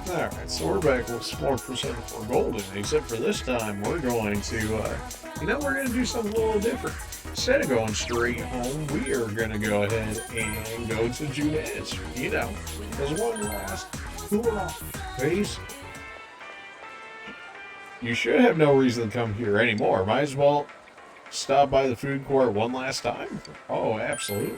Alright, so we're back with some more Persona 4 Golden, except for this time we're going to, we're going to do something a little different. Instead of going straight home, we are going to go ahead and go to Junes, as one last hurrah face. You should have no reason to come here anymore. Might as well stop by the food court one last time. Oh, absolutely.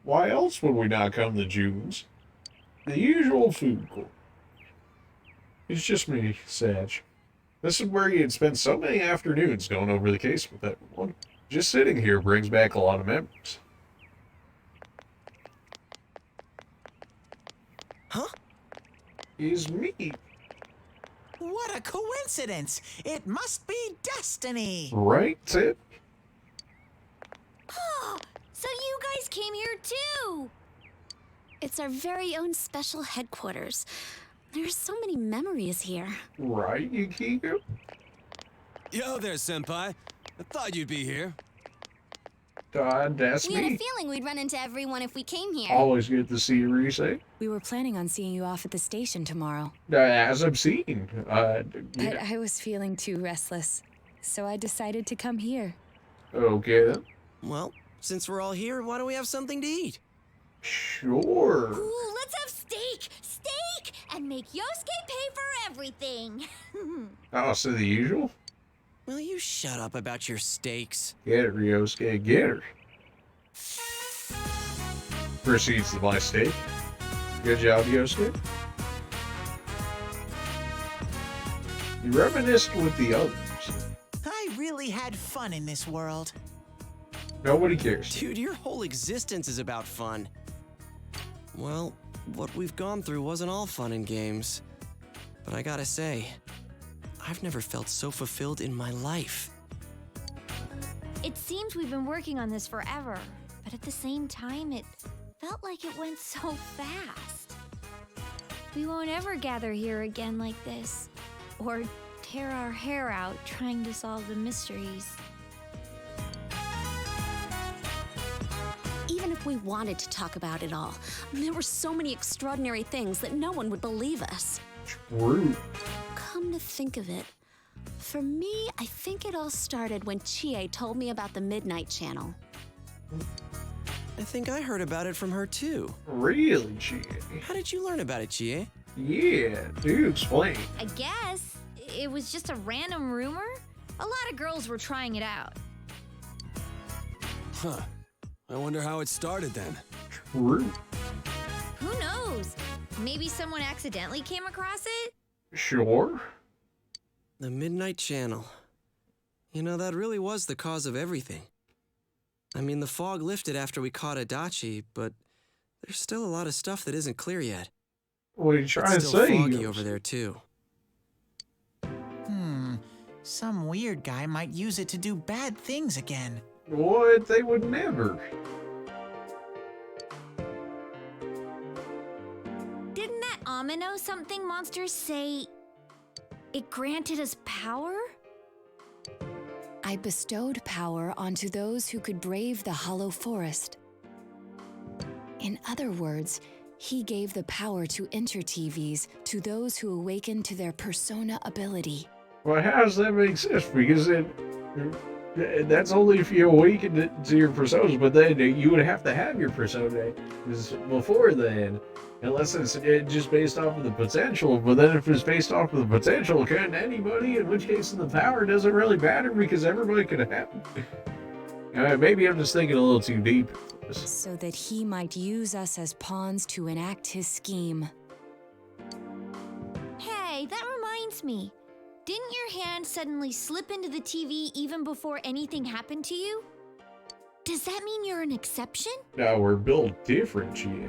Why else would we not come to June's? The usual food court. It's just me, Sag. This is where you'd spend so many afternoons going over the case with everyone. Just sitting here brings back a lot of memories. Huh? Is me. What a coincidence! It must be destiny! Right, Sid? Oh, so you guys came here too! It's our very own special headquarters. There's so many memories here. Right, Yukiko? Yo there, Senpai. I thought you'd be here. That's We had a me. feeling we'd run into everyone if we came here. Always good to see you, Reese. We were planning on seeing you off at the station tomorrow. As I've seen. But I was feeling too restless, so I decided to come here. Okay then. Well, since we're all here, why don't we have something to eat? Sure. Ooh, let's have steak! Steak! And make Yosuke pay for everything! Oh, so the usual? Will you shut up about your steaks? Get it, Ryosuke, get her. Proceeds to buy steak. Good job, Yosuke. You reminisced with the others. I really had fun in this world. Nobody cares. Dude, your whole existence is about fun. Well, what we've gone through wasn't all fun and games. But I gotta say, I've never felt so fulfilled in my life. It seems we've been working on this forever, but at the same time, it felt like it went so fast. We won't ever gather here again like this, or tear our hair out trying to solve the mysteries. Even if we wanted to talk about it all, there were so many extraordinary things that no one would believe us. True. Come to think of it, for me, I think it all started when Chie told me about the Midnight Channel. I think I heard about it from her too. Really, Chie? How did you learn about it, Chie? Yeah, do explain. I guess it was just a random rumor. A lot of girls were trying it out. Huh. I wonder how it started then. True. Who knows? Maybe someone accidentally came across it? Sure. The Midnight Channel. You know, that really was the cause of everything. I mean, the fog lifted after we caught Adachi, but there's still a lot of stuff that isn't clear yet. What are you trying to It's still say? foggy over there, too. Some weird guy might use it to do bad things again. What? They would never. Didn't that Amino something monster say it granted us power? I bestowed power onto those who could brave the hollow forest. In other words, he gave the power to enter-TVs to those who awakened to their persona ability. Well, how does that make sense? Because that's only if you awaken to your personas, but then you would have to have your persona before then. Unless it's just based off of the potential, but then if it's based off of the potential, couldn't anybody? In which case, the power doesn't really matter because everybody could have it. Maybe I'm just thinking a little too deep. So that he might use us as pawns to enact his scheme. Hey, that reminds me. Didn't your hand suddenly slip into the TV even before anything happened to you? Does that mean you're an exception? Now we're built different, Chie.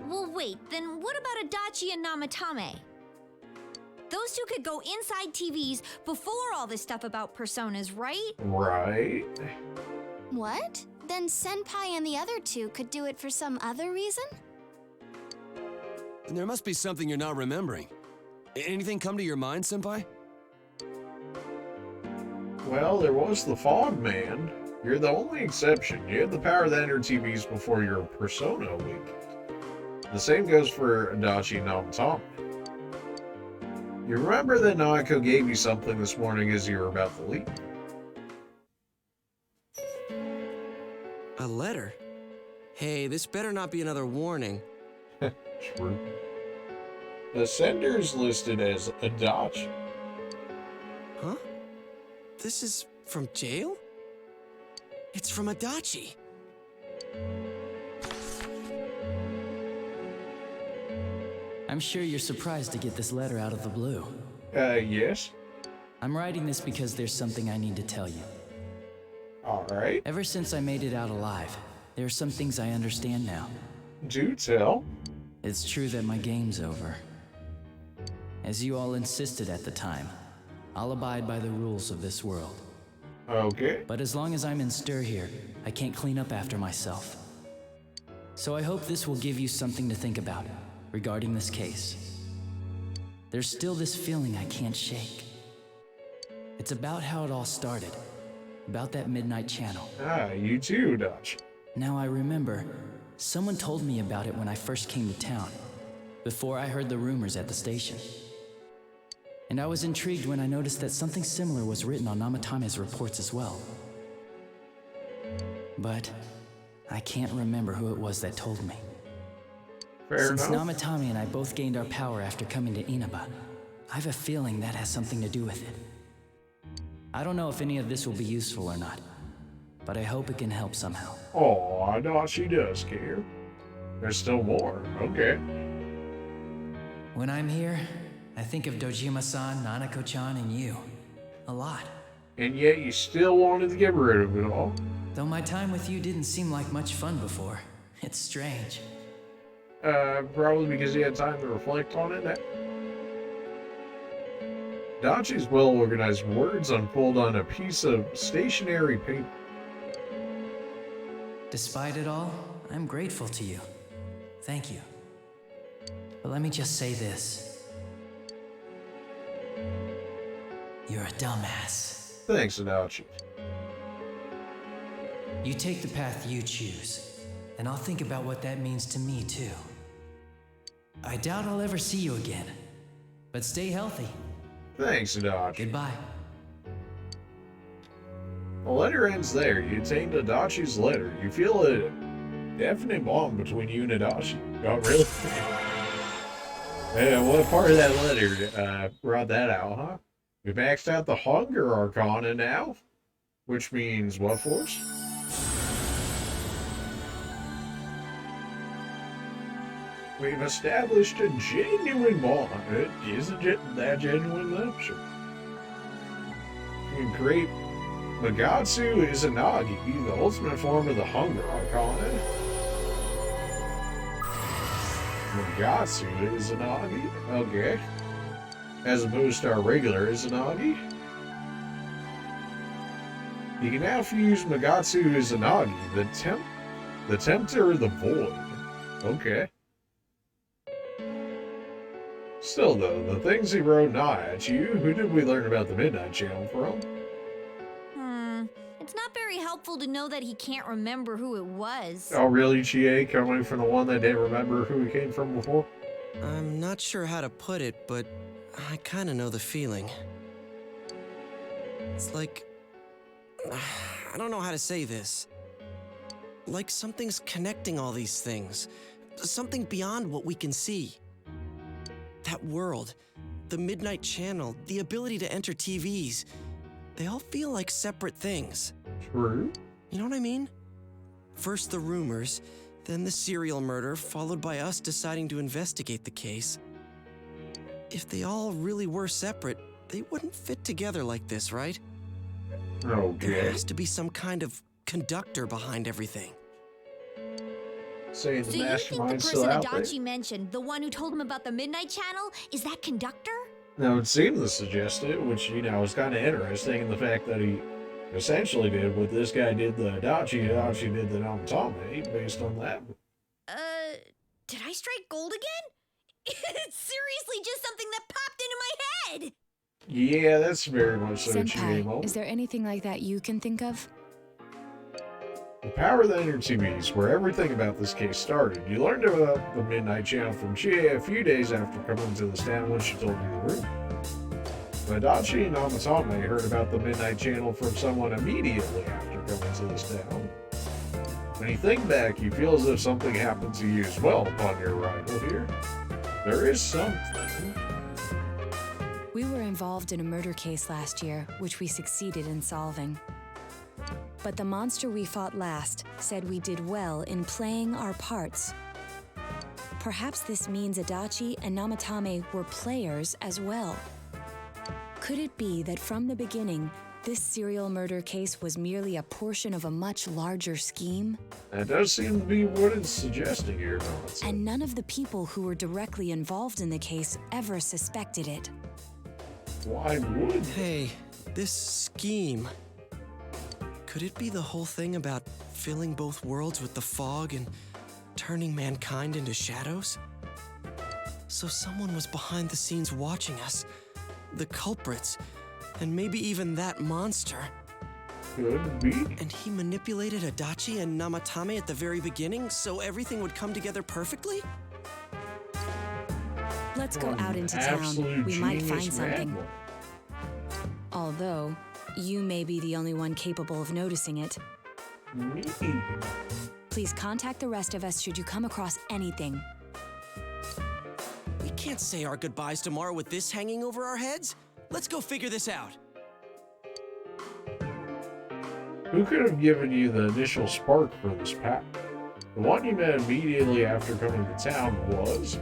Well, wait, then what about Adachi and Namatame? Those two could go inside TVs before all this stuff about personas, right? Right. What? Then Senpai and the other two could do it for some other reason? And there must be something you're not remembering. Anything come to your mind, Senpai? Well, there was the Fog Man. You're the only exception. You have the power to enter TVs before your persona awakens. The same goes for Adachi Namatama. You remember that Naoko gave you something this morning as you were about to leave? A letter? Hey, this better not be another warning. True. The sender's listed as Adachi. Huh? This is from jail? It's from Adachi. I'm sure you're surprised to get this letter out of the blue. Yes. I'm writing this because there's something I need to tell you. Alright. Ever since I made it out alive, there are some things I understand now. Do tell. It's true that my game's over. As you all insisted at the time, I'll abide by the rules of this world. Okay. But as long as I'm in stir here, I can't clean up after myself. So I hope this will give you something to think about regarding this case. There's still this feeling I can't shake. It's about how it all started, about that midnight channel. Ah, you too, Dutch. Now I remember, someone told me about it when I first came to town, before I heard the rumors at the station. And I was intrigued when I noticed that something similar was written on Namatame's reports as well. But I can't remember who it was that told me. Fair Since enough. Namatame and I both gained our power after coming to Inaba, I have a feeling that has something to do with it. I don't know if any of this will be useful or not, but I hope it can help somehow. Oh, I know she does care. There's still more. Okay. When I'm here, I think of Dojima-san, Nanako-chan, and you. A lot. And yet you still wanted to get rid of it all. Though my time with you didn't seem like much fun before. It's strange. Probably because you had time to reflect on it. Dachi's well-organized words unfold on a piece of stationery paper. Despite it all, I'm grateful to you. Thank you. But let me just say this. You're a dumbass. Thanks, Adachi. You take the path you choose, and I'll think about what that means to me, too. I doubt I'll ever see you again, but stay healthy. Thanks, Adachi. Goodbye. The letter ends there. You attained Adachi's letter. You feel a definite bond between you and Adachi. Oh, really? What part of that letter brought that out, huh? We maxed out the Hunger Arcana now? Which means what, Force? We've established a genuine bond. Isn't that genuine, though? Sure. You can create Magatsu Izanagi, the ultimate form of the Hunger Arcana. Magatsu Izanagi? Okay. As opposed to our regular Izanagi. You can now fuse Magatsu Izanagi, the Tempter of the Void. Okay. Still though, the things he wrote not at you, who did we learn about the Midnight Channel from? It's not very helpful to know that he can't remember who it was. Oh really, Chie, coming from the one that didn't remember who he came from before? I'm not sure how to put it, but I kind of know the feeling. It's like... I don't know how to say this. Like something's connecting all these things. Something beyond what we can see. That world, the Midnight Channel, the ability to enter TVs, they all feel like separate things. True. You know what I mean? First the rumors, then the serial murder, followed by us deciding to investigate the case. If they all really were separate, they wouldn't fit together like this, right? Okay. There has to be some kind of conductor behind everything. Saying the So you think the mastermind's still person out there? Adachi mentioned, the one who told him about the Midnight Channel, is that conductor? No, it seemed to suggest it, which, you know, is kind of interesting in the fact that he essentially did what this guy did the Adachi did the Namatame, based on that. Did I strike gold again? It's seriously just something that popped into my head! Yeah, that's very much so Senpai, is there anything like that you can think of? The power of the inner TV is where everything about this case started. You learned about the Midnight Channel from Chie a few days after coming to this town when she told you the room. Adachi and Amatame heard about the Midnight Channel from someone immediately after coming to this town. When you think back, you feel as if something happened to you as well upon your arrival here. There is something. We were involved in a murder case last year, which we succeeded in solving. But the monster we fought last said we did well in playing our parts. Perhaps this means Adachi and Namatame were players as well. Could it be that from the beginning, this serial murder case was merely a portion of a much larger scheme? That does seem to be what it's suggesting here, Namatsu. And none of the people who were directly involved in the case ever suspected it. Why would? Hey, this scheme. Could it be the whole thing about filling both worlds with the fog and turning mankind into shadows? So someone was behind the scenes watching us, the culprits, and maybe even that monster. Could be. And he manipulated Adachi and Namatame at the very beginning so everything would come together perfectly? Let's go out into town. We might find something. Although, you may be the only one capable of noticing it. Me. Please contact the rest of us should you come across anything. We can't say our goodbyes tomorrow with this hanging over our heads. Let's go figure this out. Who could have given you the initial spark for this pack? The one you met immediately after coming to town was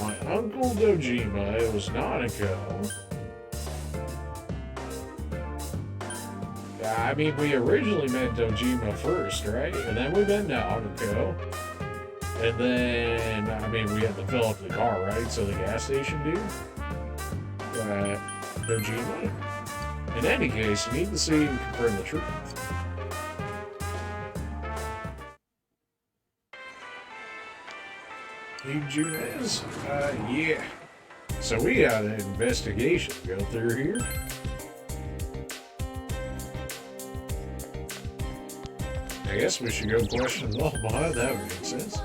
my Uncle Dojima. It was Nanako. I mean, we originally met Dojima first, right? And then we met Nanako. And then, I mean, we had to fill up the car, right? So the gas station dude. Dojima. In any case, you need to see and confirm the truth. Hey, Junez? Yeah. So we got an investigation to go through here. I guess we should go question the Lama. That would make sense.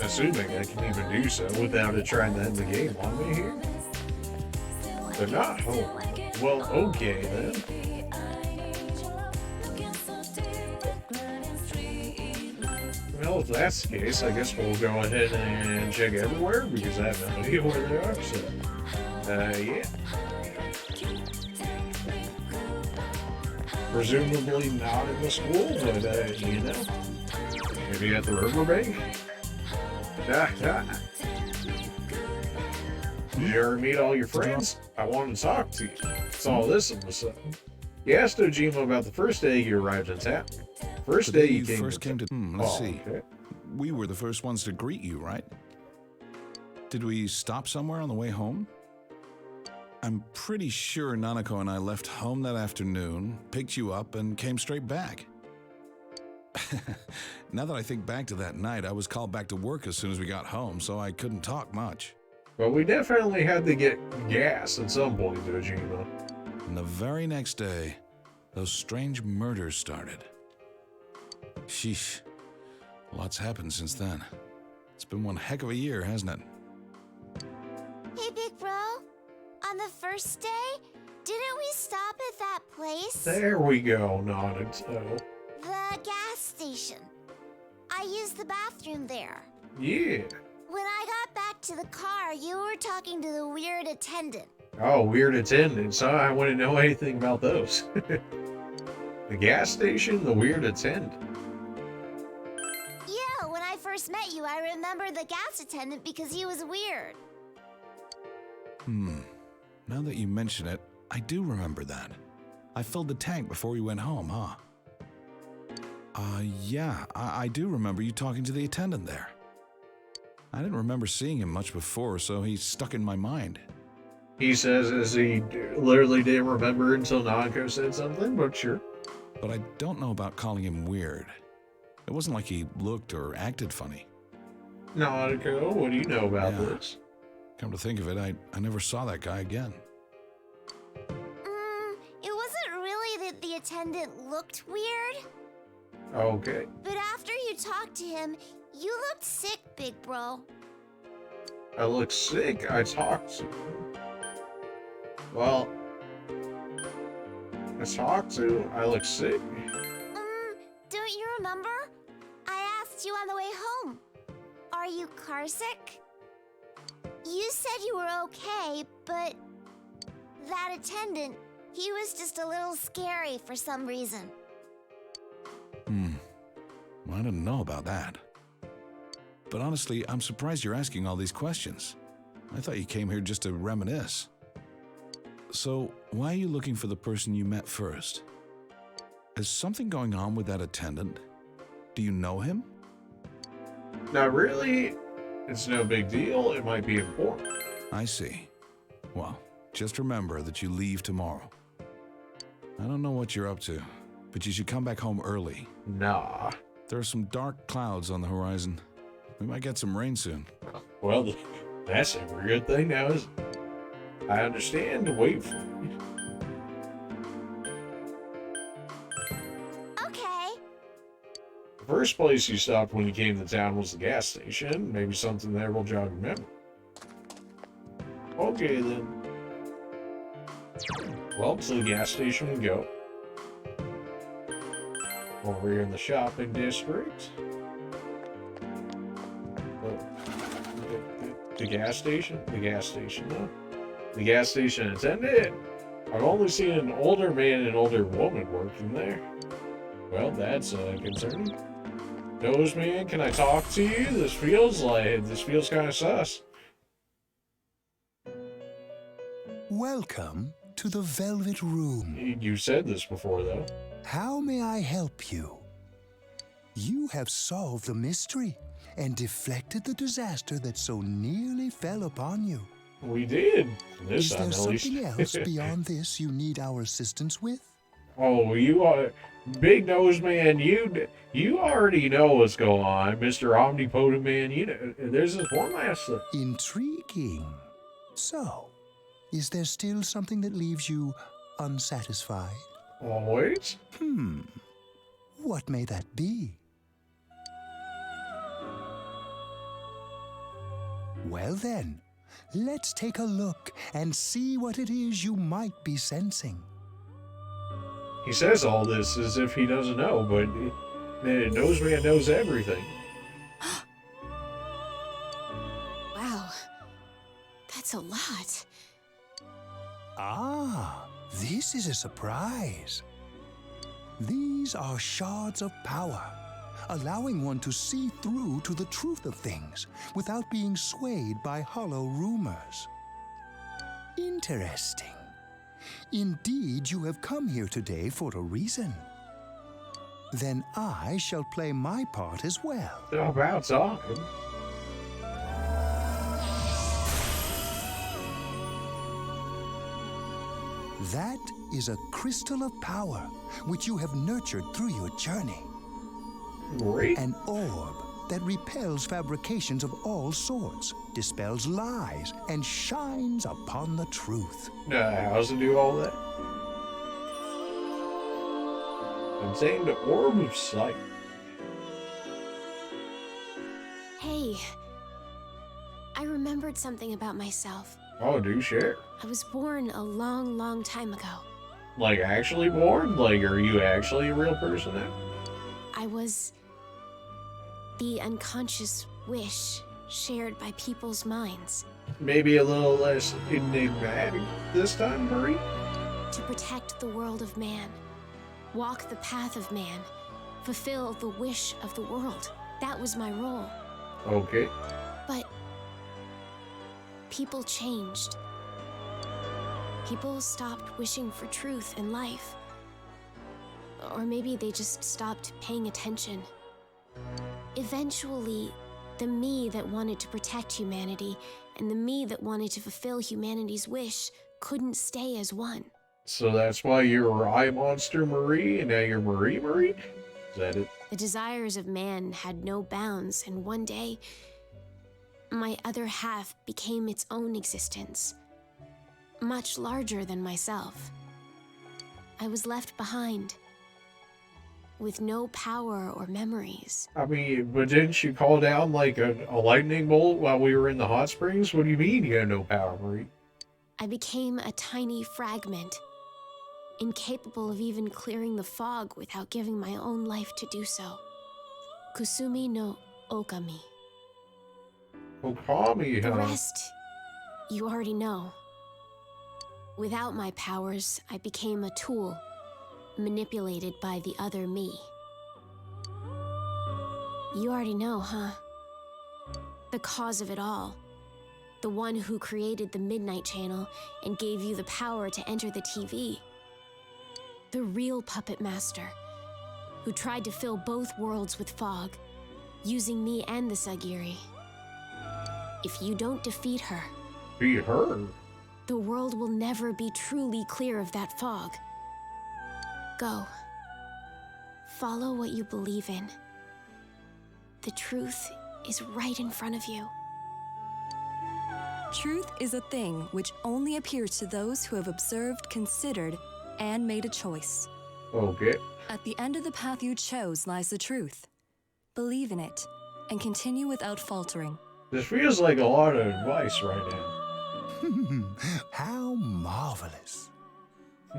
Assuming I can even do so without it trying to end the game on me here. They're not home. Well, okay then. Well, if that's the case, I guess we'll go ahead and check everywhere because I have no idea where they are. So, yeah. Presumably not in the school, but, you know, maybe at the riverbank. Did you ever meet all your friends? I wanted to talk to you. Saw this in the sun. You asked Ojima about the first day you arrived in town. First day you came to... Let's see. Okay. We were the first ones to greet you, right? Did we stop somewhere on the way home? I'm pretty sure Nanako and I left home that afternoon, picked you up, and came straight back. Now that I think back to that night, I was called back to work as soon as we got home, so I couldn't talk much. But we definitely had to get gas at some point, Dojima. And the very next day, those strange murders started. Sheesh. Lots happened since then. It's been one heck of a year, hasn't it? Hey, big bro. On the first day, didn't we stop at that place? There we go, Nanako. The gas station. I used the bathroom there. Yeah. When I got back to the car, you were talking to the weird attendant. Oh, weird attendant. So I wouldn't know anything about those. The gas station, the weird attendant. Yeah, when I first met you, I remember the gas attendant because he was weird. Now that you mention it, I do remember that. I filled the tank before we went home, huh? Yeah, I do remember you talking to the attendant there. I didn't remember seeing him much before, so he stuck in my mind. He says as he literally didn't remember until Nanako said something, but sure. But I don't know about calling him weird. It wasn't like he looked or acted funny. Nautico, what do you know about Yeah. this? Come to think of it, I never saw that guy again. It wasn't really that the attendant looked weird, Okay. but after you talked to him, you looked sick, big bro. I look sick. I talked to him. Well, I look sick. Don't you remember? I asked you on the way home. Are you car sick? You said you were okay, but that attendant, he was just a little scary for some reason. Well, I didn't know about that. But honestly, I'm surprised you're asking all these questions. I thought you came here just to reminisce. So, why are you looking for the person you met first? Is something going on with that attendant? Do you know him? Not really. It's no big deal. It might be important. I see. Well, just remember that you leave tomorrow. I don't know what you're up to, but you should come back home early. Nah. There are some dark clouds on the horizon. We might get some rain soon. Well, that's a good thing now, is I understand to wait for you. Okay. The first place you stopped when you came to town was the gas station. Maybe something there will jog your memory. Okay, then. Well, to the gas station we go. Over here in the shopping district. The gas station? The gas station, though. The gas station attendant. I've only seen an older man and an older woman working there. Well, that's concerning. Nose man, can I talk to you? This feels kind of sus. Welcome to the Velvet Room. You said this before, though. How may I help you? You have solved the mystery and deflected the disaster that so nearly fell upon you. We did. This Is time, there at least. something else beyond this you need our assistance with? Oh, you are big nose man. You already know what's going on, Mr. Omnipotent Man. You know, there's this one last thing. Intriguing. So, is there still something that leaves you unsatisfied? Always. What may that be? Well then, let's take a look and see what it is you might be sensing. He says all this as if he doesn't know, but Nose Man knows everything. Wow, that's a lot. Ah, this is a surprise. These are shards of power, allowing one to see through to the truth of things without being swayed by hollow rumors. Interesting. Indeed, you have come here today for a reason. Then I shall play my part as well. About time. That is a crystal of power which you have nurtured through your journey. Great. An orb that repels fabrications of all sorts, dispels lies, and shines upon the truth. How's it do all that? Contain the orb of sight. Hey, I remembered something about myself. Oh, do share. I was born a long, long time ago. Like, actually born? Like, are you actually a real person now? I was the unconscious wish shared by people's minds. Maybe a little less enigmatic this time, Marie? To protect the world of man, walk the path of man, fulfill the wish of the world. That was my role. Okay. But people changed. People stopped wishing for truth in life. Or maybe they just stopped paying attention. Eventually, the me that wanted to protect humanity and the me that wanted to fulfill humanity's wish couldn't stay as one. So that's why you're Eye Monster Marie, and now you're Marie Marie? Is that it? The desires of man had no bounds, and one day, My other half became its own existence, much larger than myself. I was left behind, with no power or memories. I mean, but didn't you call down like a lightning bolt while we were in the hot springs? What do you mean you had no power, Marie? I became a tiny fragment, incapable of even clearing the fog without giving my own life to do so. Kusumi no Okami. Okami, The huh? rest, you already know. Without my powers, I became a tool, manipulated by the other me. You already know, huh? The cause of it all. The one who created the Midnight Channel and gave you the power to enter the TV. The real puppet master, who tried to fill both worlds with fog, using me and the Sagiri. If you don't defeat her, Beat her? the world will never be truly clear of that fog. Go. Follow what you believe in. The truth is right in front of you. Truth is a thing which only appears to those who have observed, considered, and made a choice. Okay. At the end of the path you chose lies the truth. Believe in it, and continue without faltering. This feels like a lot of advice right now. How marvelous.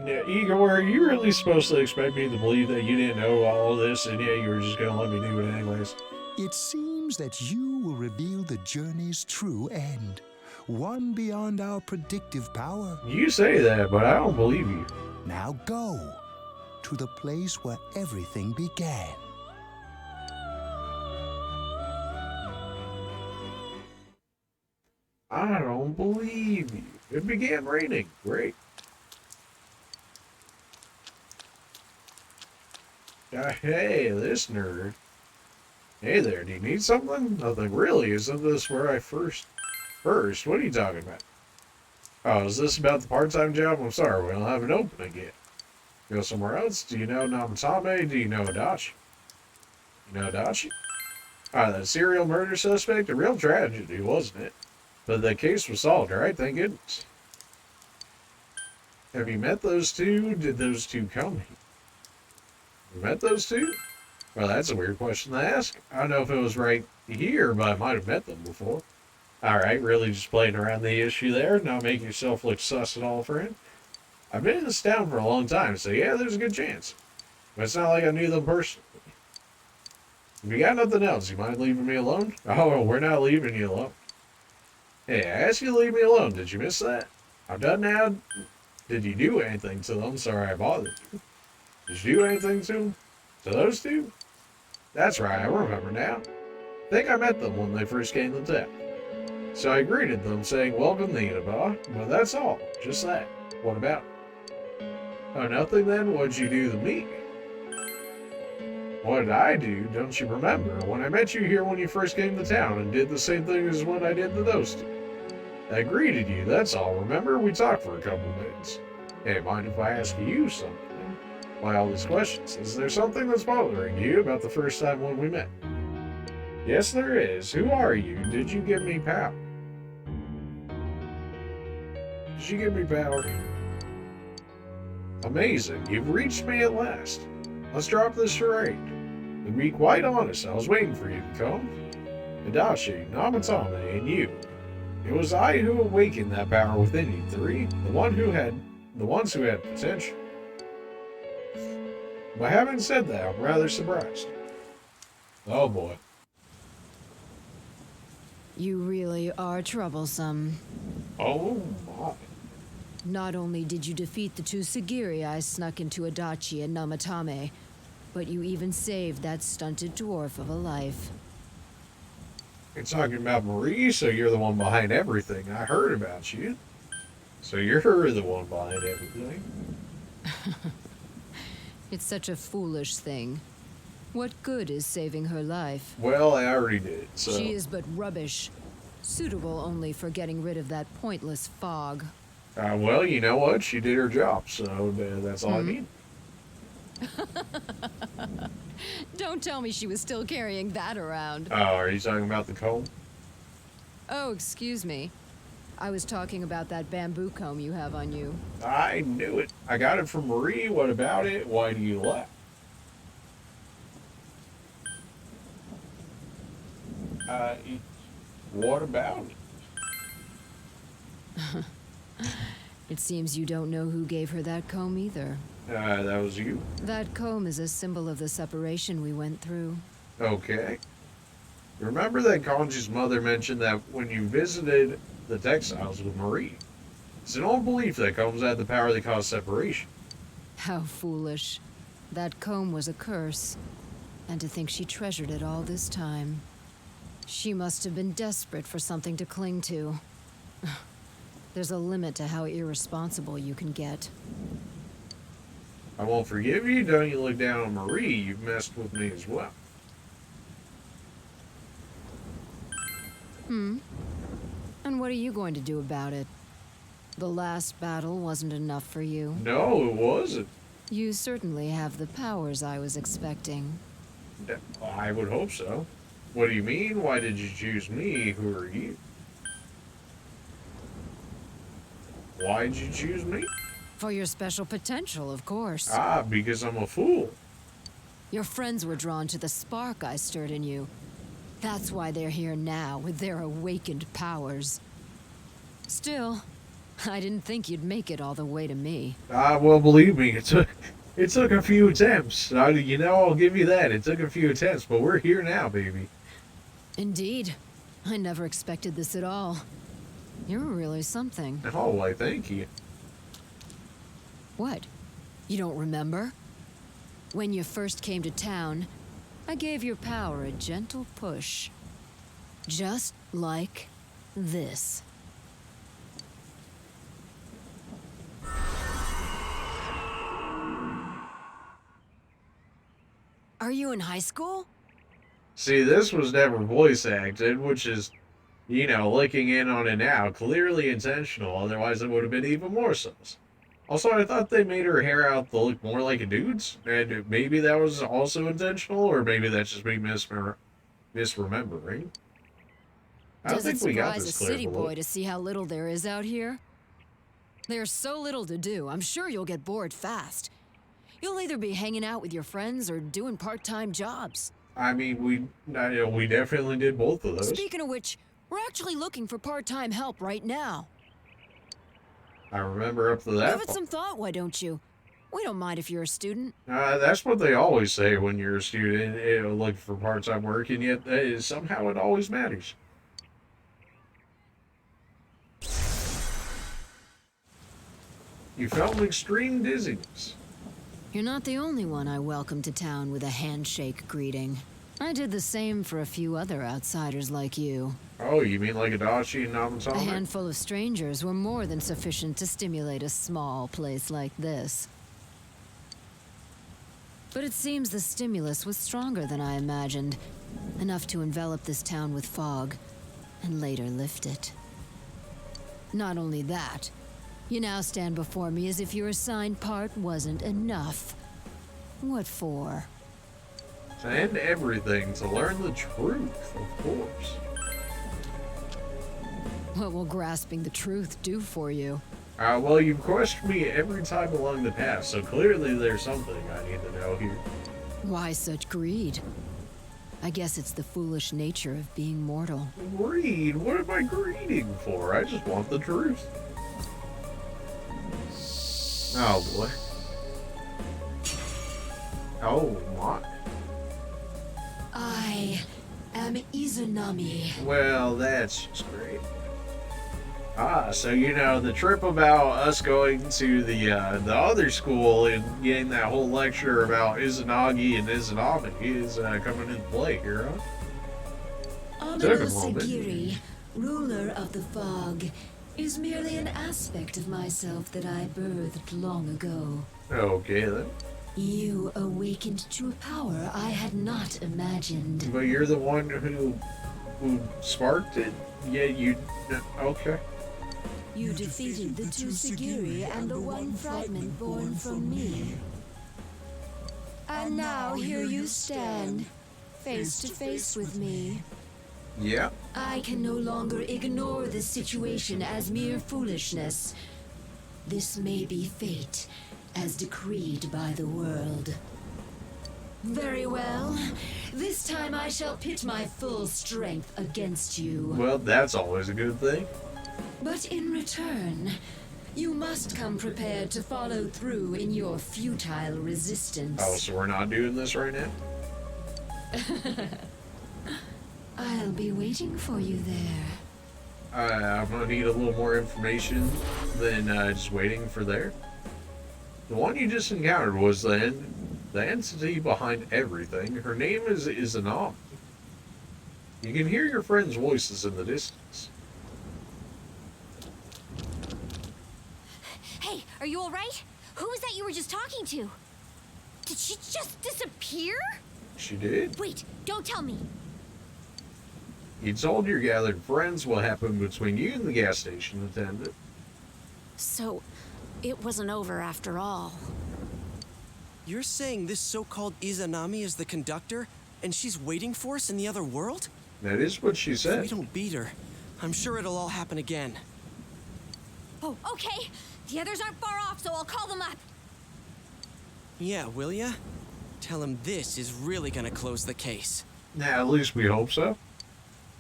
Yeah, Igor, are you really supposed to expect me to believe that you didn't know all this and yeah, you were just gonna let me do it anyways? It seems that you will reveal the journey's true end, one beyond our predictive power. You say that, but I don't believe you. Now go to the place where everything began. I don't believe you. It began raining. Great. Hey, this nerd. Hey there, do you need something? Nothing really. Isn't this where I first? What are you talking about? Oh, is this about the part-time job? I'm sorry, we don't have an opening yet. Go somewhere else? Do you know Namatame? Do you know Adachi? You know Adachi? Ah, that serial murder suspect? A real tragedy, wasn't it? But the case was solved, right? Thank goodness. Have you met those two? Did those two come here? You met those two? Well, that's a weird question to ask. I don't know if it was right here, but I might have met them before. Alright, really just playing around the issue there, not making yourself look sus at all, friend. I've been in this town for a long time, so yeah, there's a good chance. But it's not like I knew them personally. If you got nothing else, you mind leaving me alone? Oh, we're not leaving you alone. Hey, I asked you to leave me alone. Did you miss that? I'm done now. Did you do anything to them? Sorry I bothered you. Did you do anything to them? To those two? That's right, I remember now. I think I met them when they first came to town. So I greeted them, saying, "Welcome to Inaba," but that's all. Just that. What about it? Oh, nothing then? What'd you do to me? What did I do? Don't you remember? When I met you here when you first came to town and did the same thing as what I did to those two. I greeted you, that's all. Remember? We talked for a couple minutes. Hey, mind if I ask you something? Why all these questions? Is there something that's bothering you about the first time when we met? Yes, there is. Who are you? Did you give me power? Did you give me power? Amazing. You've reached me at last. Let's drop this charade. To be quite honest, I was waiting for you to come. Adachi, Namatame, and you. It was I who awakened that power within you three, the ones who had potential. But having said that, I'm rather surprised. Oh boy. You really are troublesome. Oh my. Not only did you defeat the two Sagiri I snuck into Adachi and Namatame, but you even saved that stunted dwarf of a life. You're talking about Marie, so you're the one behind everything. I heard about you. So you're the one behind everything. It's such a foolish thing. What good is saving her life? Well, I already did, so... She is but rubbish, suitable only for getting rid of that pointless fog. Well, you know what? She did her job, so that's all I need. Don't tell me she was still carrying that around. Oh, are you talking about the comb? Oh, excuse me. I was talking about that bamboo comb you have on you. I knew it. I got it from Marie. What about it? Why do you laugh? What about it? It seems you don't know who gave her that comb either. That was you. That comb is a symbol of the separation we went through. Okay. Remember that Kanji's mother mentioned that when you visited the textiles with Marie, it's an old belief that combs had the power that caused separation. How foolish. That comb was a curse. And to think she treasured it all this time. She must have been desperate for something to cling to. There's a limit to how irresponsible you can get. I won't forgive you. Don't you look down on Marie. You've messed with me as well. And what are you going to do about it? The last battle wasn't enough for you. No, it wasn't. You certainly have the powers I was expecting. I would hope so. What do you mean? Why did you choose me? Who are you? Why'd you choose me? For your special potential, of course. Ah, because I'm a fool. Your friends were drawn to the spark I stirred in you. That's why they're here now, with their awakened powers. Still, I didn't think you'd make it all the way to me. Well, believe me, it took a few attempts. I'll give you that. It took a few attempts, but we're here now, baby. Indeed. I never expected this at all. You're really something. Oh, why, thank you. What? You don't remember? When you first came to town, I gave your power a gentle push. Just like this. Are you in high school? See, this was never voice acted, which is, looking in on it now, clearly intentional, otherwise it would have been even more sus. Also, I thought they made her hair out to look more like a dude's, and maybe that was also intentional, or maybe that's just me misremembering. I don't think we got this clear. Does it surprise a city boy to see how little there is out here? There's so little to do, I'm sure you'll get bored fast. You'll either be hanging out with your friends or doing part-time jobs. I mean, we definitely did both of those. Speaking of which, we're actually looking for part-time help right now. I remember up to that. Give it some thought, why don't you? We don't mind if you're a student. That's what they always say when you're a student, looking for part-time work, and yet somehow it always matters. You felt an extreme dizziness. You're not the only one I welcomed to town with a handshake greeting. I did the same for a few other outsiders like you. Oh, you mean like Adachi and Namatame? A handful of strangers were more than sufficient to stimulate a small place like this. But it seems the stimulus was stronger than I imagined. Enough to envelop this town with fog, and later lift it. Not only that, you now stand before me as if your assigned part wasn't enough. What for? To end everything, to learn the truth, of course. What will grasping the truth do for you? Well, you've questioned me every time along the path, so clearly there's something I need to know here. Why such greed? I guess it's the foolish nature of being mortal. Greed? What am I greeding for? I just want the truth. Oh, boy. Oh, my. I am Izanami. Well, that's just great. So the trip about us going to the other school and getting that whole lecture about Izanagi and Izanami is coming into play here, huh? Took a moment. Sagiri, ruler of the fog, is merely an aspect of myself that I birthed long ago. Okay, then. You awakened to a power I had not imagined. But you're the one who sparked it? Yeah, you... Okay. You defeated the two Sagiri and the one fragment born from me. And now here you stand, face to face with me. Yeah. I can no longer ignore this situation as mere foolishness. This may be fate, as decreed by the world. Very well. This time I shall pit my full strength against you. Well, that's always a good thing. But in return, you must come prepared to follow through in your futile resistance. Oh, so we're not doing this right now? I'll be waiting for you there. I'm gonna need a little more information than just waiting for there. The one you just encountered was the entity behind everything. Her name is Izanami. You can hear your friends' voices in the distance. Hey, are you alright? Who was that you were just talking to? Did she just disappear? She did. Wait, don't tell me. You told your gathered friends what happened between you and the gas station attendant. So, it wasn't over after all. You're saying this so-called Izanami is the conductor, and she's waiting for us in the other world? That is what she If said. we don't beat her, I'm sure it'll all happen again. Oh, okay. The others aren't far off, so I'll call them up. Yeah, will ya? Tell him this is really gonna close the case. Nah, at least we hope so.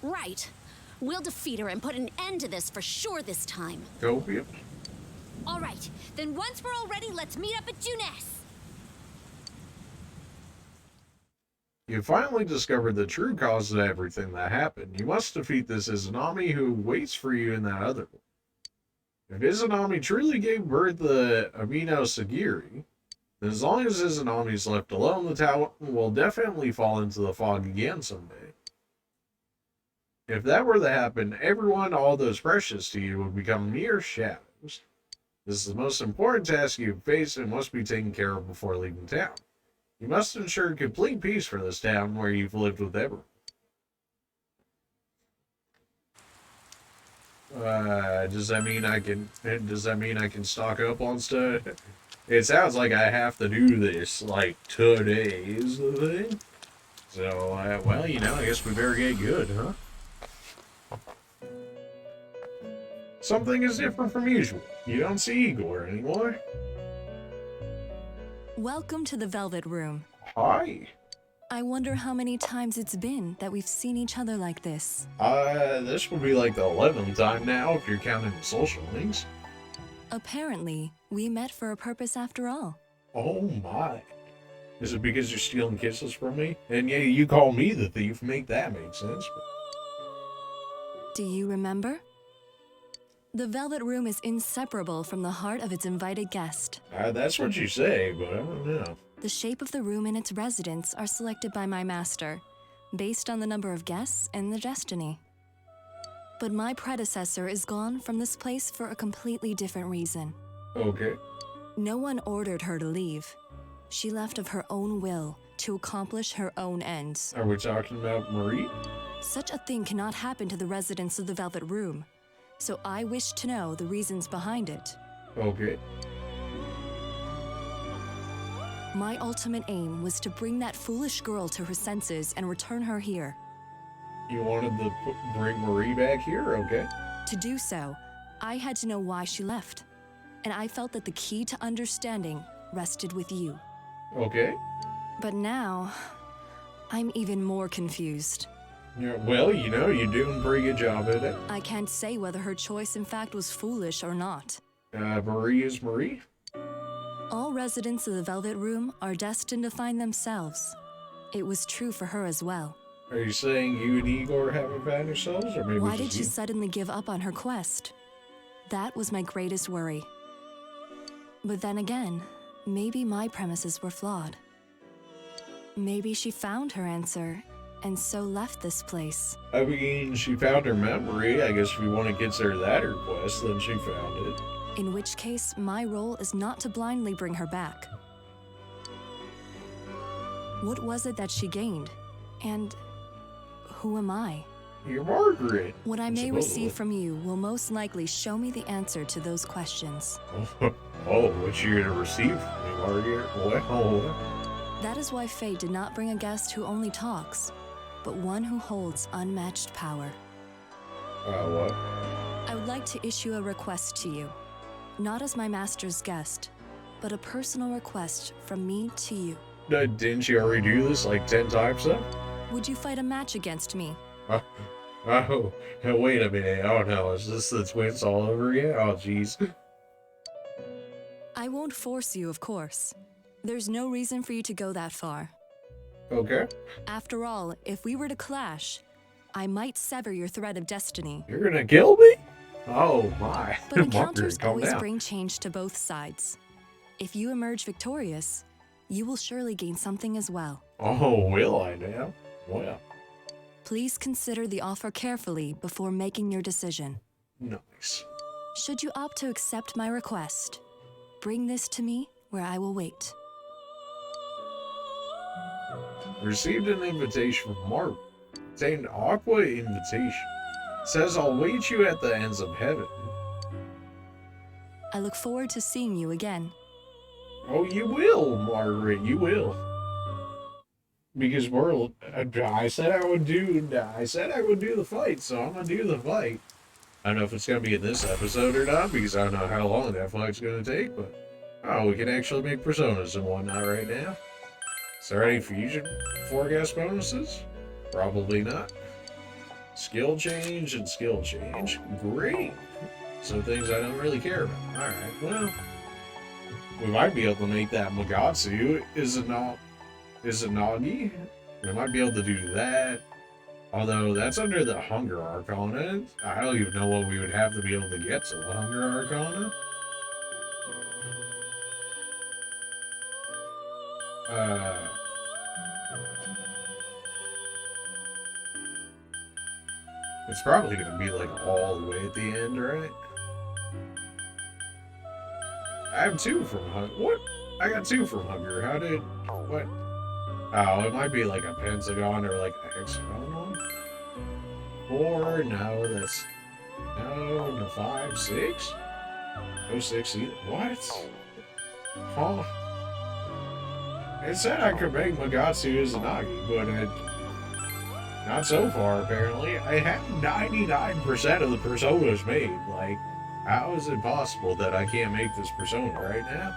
Right. We'll defeat her and put an end to this for sure this time. Copium. All right, then once we're all ready, let's meet up at Junes. You finally discovered the true cause of everything that happened. You must defeat this Izanami who waits for you in that other one. If Izanami truly gave birth to Amino Sagiri, then as long as Izanami is left alone, the town will definitely fall into the fog again someday. If that were to happen, everyone, all those precious to you, would become mere shadows. This is the most important task you face and must be taken care of before leaving town. You must ensure complete peace for this town where you've lived with everyone. Does that mean I can stock up on stuff? It sounds like I have to do this like today is the thing. So, well, you know, I guess we better get good, huh? Something is different from usual. You don't see Igor anymore. Welcome to the Velvet Room. Hi. I wonder how many times it's been that we've seen each other like this. This will be like the 11th time now if you're counting the social links. Apparently, we met for a purpose after all. Oh my. Is it because you're stealing kisses from me? And yeah, you call me the thief, make that make sense. Do you remember? The Velvet Room is inseparable from the heart of its invited guest. That's what you say, but I don't know. The shape of the room and its residents are selected by my master, based on the number of guests and the destiny. But my predecessor is gone from this place for a completely different reason. Okay. No one ordered her to leave. She left of her own will to accomplish her own ends. Are we talking about Marie? Such a thing cannot happen to the residents of the Velvet Room, so I wish to know the reasons behind it. Okay. My ultimate aim was to bring that foolish girl to her senses and return her here. You wanted to bring Marie back here? Okay. To do so, I had to know why she left, and I felt that the key to understanding rested with you. Okay. But now, I'm even more confused. Yeah, well, you know, you're doing a pretty good job at it. I can't say whether her choice in fact was foolish or not. Marie is Marie? All residents of the Velvet Room are destined to find themselves. It was true for her as well. Are you saying you and Igor haven't found yourselves, or maybe Why just did she you? suddenly give up on her quest? That was my greatest worry. But then again, maybe my premises were flawed. Maybe she found her answer and so left this place. I mean, she found her memory. I guess if you want to consider that her quest, then she found it. In which case, my role is not to blindly bring her back. What was it that she gained? And who am I? You're Margaret. What I may supposedly. receive from you will most likely show me the answer to those questions. Oh, what you're gonna receive from me, Margaret? Well, That is why fate did not bring a guest who only talks, but one who holds unmatched power. What? I would like to issue a request to you. Not as my master's guest, but a personal request from me to you. Didn't you already do this like 10 times though? Would you fight a match against me? Oh, wait a minute. Oh no, is this the twins all over again? Oh jeez. I won't force you, of course. There's no reason for you to go that far. Okay. After all, if we were to clash, I might sever your thread of destiny. You're gonna kill me? Oh my. But encounters Calm always down. bring change to both sides. If you emerge victorious, you will surely gain something as well. Oh, will I now? Well. Please consider the offer carefully before making your decision. Nice. Should you opt to accept my request, bring this to me where I will wait. Received an invitation from Mark. Obtained Aqua invitation. Says I'll wait you at the ends of heaven. I look forward to seeing you again. Oh, you will, Margaret, you will. Because I said I would do the fight, so I'm gonna do the fight. I don't know if it's gonna be in this episode or not, because I don't know how long that fight's gonna take, but we can actually make personas and whatnot right now. Is there any fusion forecast bonuses? Probably not. Skill change and skill change. Great. Some things I don't really care about. Alright, well. We might be able to make that Magatsu Izanagi. We might be able to do that. Although that's under the Hunger Arcana. I don't even know what we would have to be able to get to the Hunger Arcana. It's probably gonna be like all the way at the end, right? I have 2 from Hunger. What? I got 2 from Hunger. How did... What? Oh, it might be like a pentagon or like a hexagon one. 4, no, that's... No, 5, 6? No 6 either. What? Huh? It said I could make Magatsu Izanagi, but not so far, apparently. I have 99% of the personas made. Like, how is it possible that I can't make this persona right now?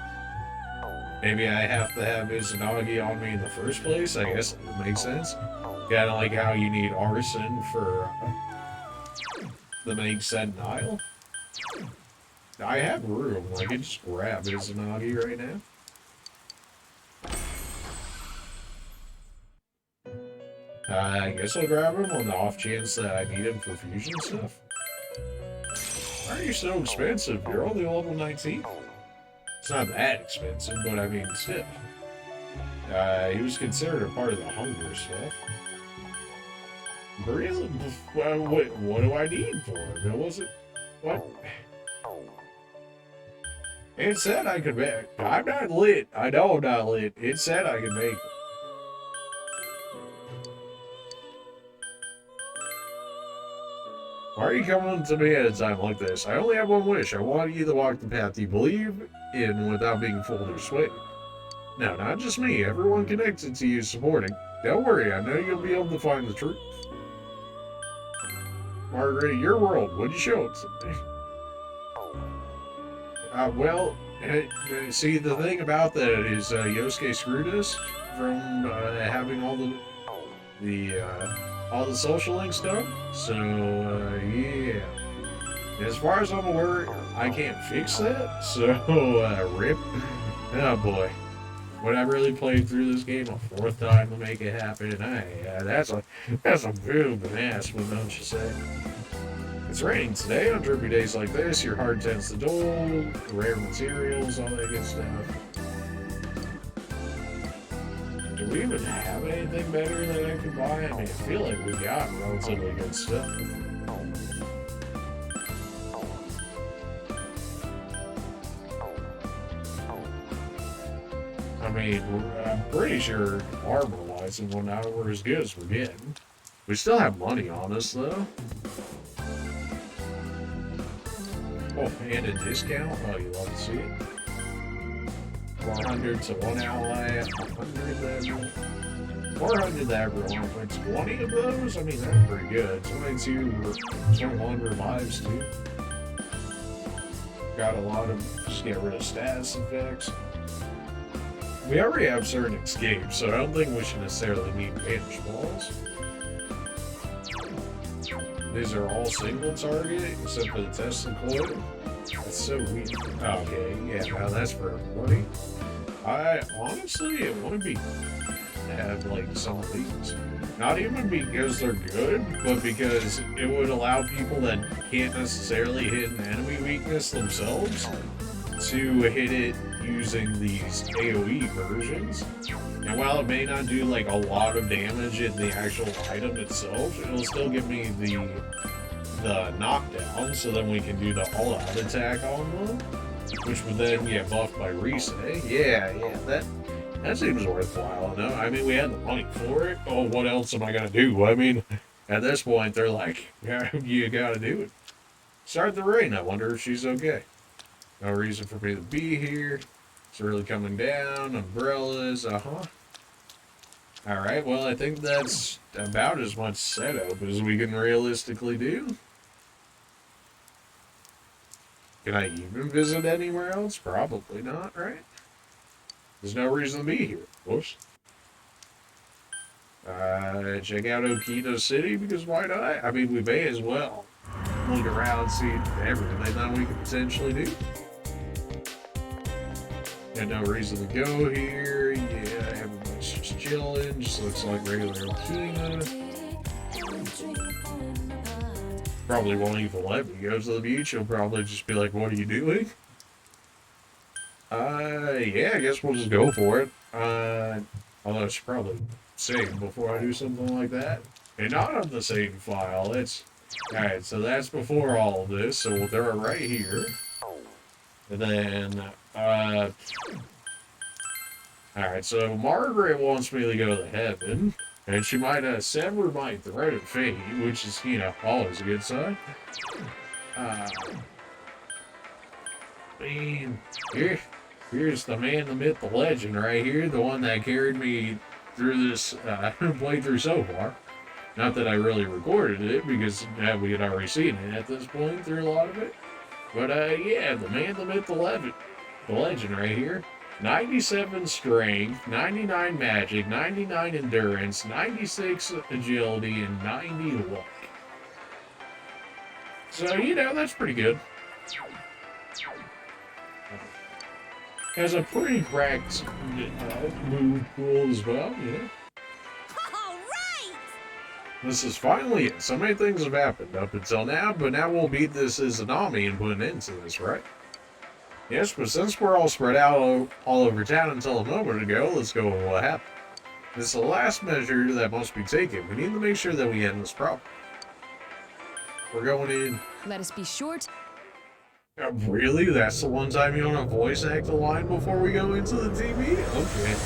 Maybe I have to have Izanagi on me in the first place? I guess that would make sense. Kinda like how you need Arson for the main set Nile. I have room. I can just grab Izanagi right now. I guess I'll grab him on the off chance that I need him for fusion stuff. Why are you so expensive? You're only level 19. It's not that expensive, but I mean, still. He was considered a part of the hunger stuff. Really? What do I need for him? It wasn't... What? It said I could make... I'm not lit. I know I'm not lit. It said I could make... Why are you coming to me at a time like this? I only have one wish. I want you to walk the path you believe in without being fooled or swayed. No, not just me. Everyone connected to you is supporting. Don't worry, I know you'll be able to find the truth. Margaret, your world. Would you show it to me? Well, see, the thing about that is Yosuke screwed us from having all the social link stuff. So, yeah. As far as I'm aware, I can't fix that. So, rip. Oh boy. When I really played through this game a 4th time to make it happen, that's a boom and ass one, don't you say? It's raining today. On drippy days like this, your heart tends to dull, rare materials, all that good stuff. Do we even have anything better that I can buy? I mean, I feel like we got relatively good stuff. I mean, I'm pretty sure armor-wise and whatnot, we're as good as we're getting. We still have money on us, though. Oh, and a discount? Oh, you love to see it. 400 to 1 ally, 100 level. 400 that everyone wins 20 of those? I mean, that's pretty good. 21 revives too. Got a lot of, just get rid of status effects. We already have certain escapes, so I don't think we should necessarily need vanish balls. These are all single target, except for the Tesla coil. That's so weird. Okay, yeah, now that's for everybody. I honestly, it wouldn't be have like some of these. Not even because they're good, but because it would allow people that can't necessarily hit an enemy weakness themselves to hit it using these AoE versions. And while it may not do like a lot of damage in the actual item itself, it'll still give me the knockdown, so then we can do the all-out attack on them, which would then get buffed by reset. Yeah, that seems worthwhile enough. I mean, we had the money for it. Oh, what else am I gonna do? I mean, at this point, they're like, yeah, you gotta do it. Start the rain. I wonder if she's okay. No reason for me to be here. It's really coming down. Umbrellas, Alright, well, I think that's about as much setup as we can realistically do. Can I even visit anywhere else? Probably not, right? There's no reason to be here, of course. Check out Okita City, because why not? I mean, we may as well look around, see everything that we could potentially do. Got no reason to go here. Yeah, everybody's just chilling. Just looks like regular Okita. Probably won't even let me go to the beach. He'll probably just be like, what are you doing? Yeah, I guess we'll just go for it. Although I should probably save before I do something like that. And not on the same file. It's... Alright, so that's before all of this, so we'll throw it right here. And then, alright, so Margaret wants me to go to heaven. And she might sever my thread of fate, which is, you know, always a good sign. I mean, here's the man, the myth, the legend right here. The one that carried me through this playthrough so far. Not that I really recorded it, because we had already seen it at this point through a lot of it. But, yeah, the man, the myth, the legend right here. 97 strength, 99 magic, 99 endurance, 96 agility, and 90 luck. So, you know, that's pretty good. Has a pretty cracked move pool as well, you know. This is finally it. So many things have happened up until now, but now we'll beat this Izanami and put an end to this, right? Yes, but since we're all spread out all over town until a moment ago, let's go with what happened. This is the last measure that must be taken. We need to make sure that we end this problem. We're going in... Let us be short. Really? That's the one time you want to voice act the line before we go into the TV? Okay.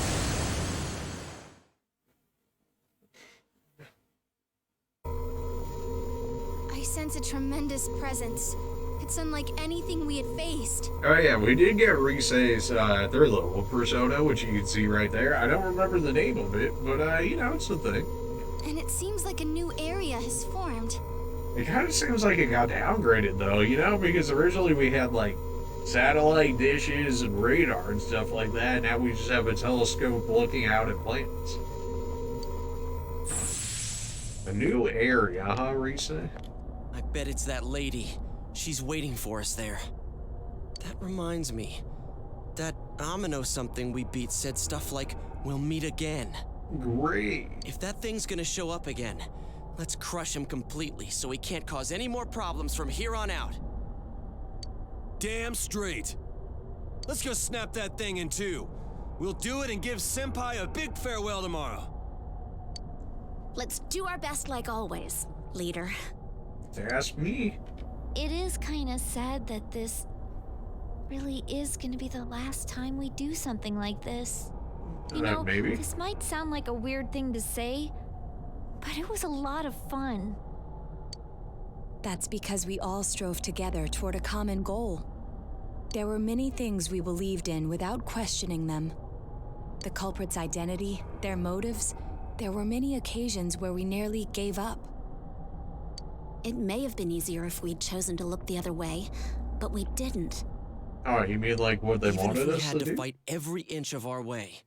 I sense a tremendous presence. It's unlike anything we had faced. Oh yeah, we did get Rise's third level persona, which you can see right there. I don't remember the name of it, but you know, it's a thing. And it seems like a new area has formed. It kind of seems like it got downgraded though, you know, because originally we had like satellite dishes and radar and stuff like that. Now we just have a telescope looking out at planets. A new area, huh, Rise? I bet it's that lady. She's waiting for us there. That reminds me. That Amino something we beat said stuff like, we'll meet again. Great. If that thing's gonna show up again, let's crush him completely so he can't cause any more problems from here on out. Damn straight. Let's go snap that thing in two. We'll do it and give Senpai a big farewell tomorrow. Let's do our best like always, leader. Ask me. It is kind of sad that this really is going to be the last time we do something like this. You know, maybe. This might sound like a weird thing to say, but it was a lot of fun. That's because we all strove together toward a common goal. There were many things we believed in without questioning them. The culprit's identity, their motives, there were many occasions where we nearly gave up. It may have been easier if we'd chosen to look the other way, but we didn't. Oh, you mean like what they Even wanted if we us had to to do? fight every inch of our way.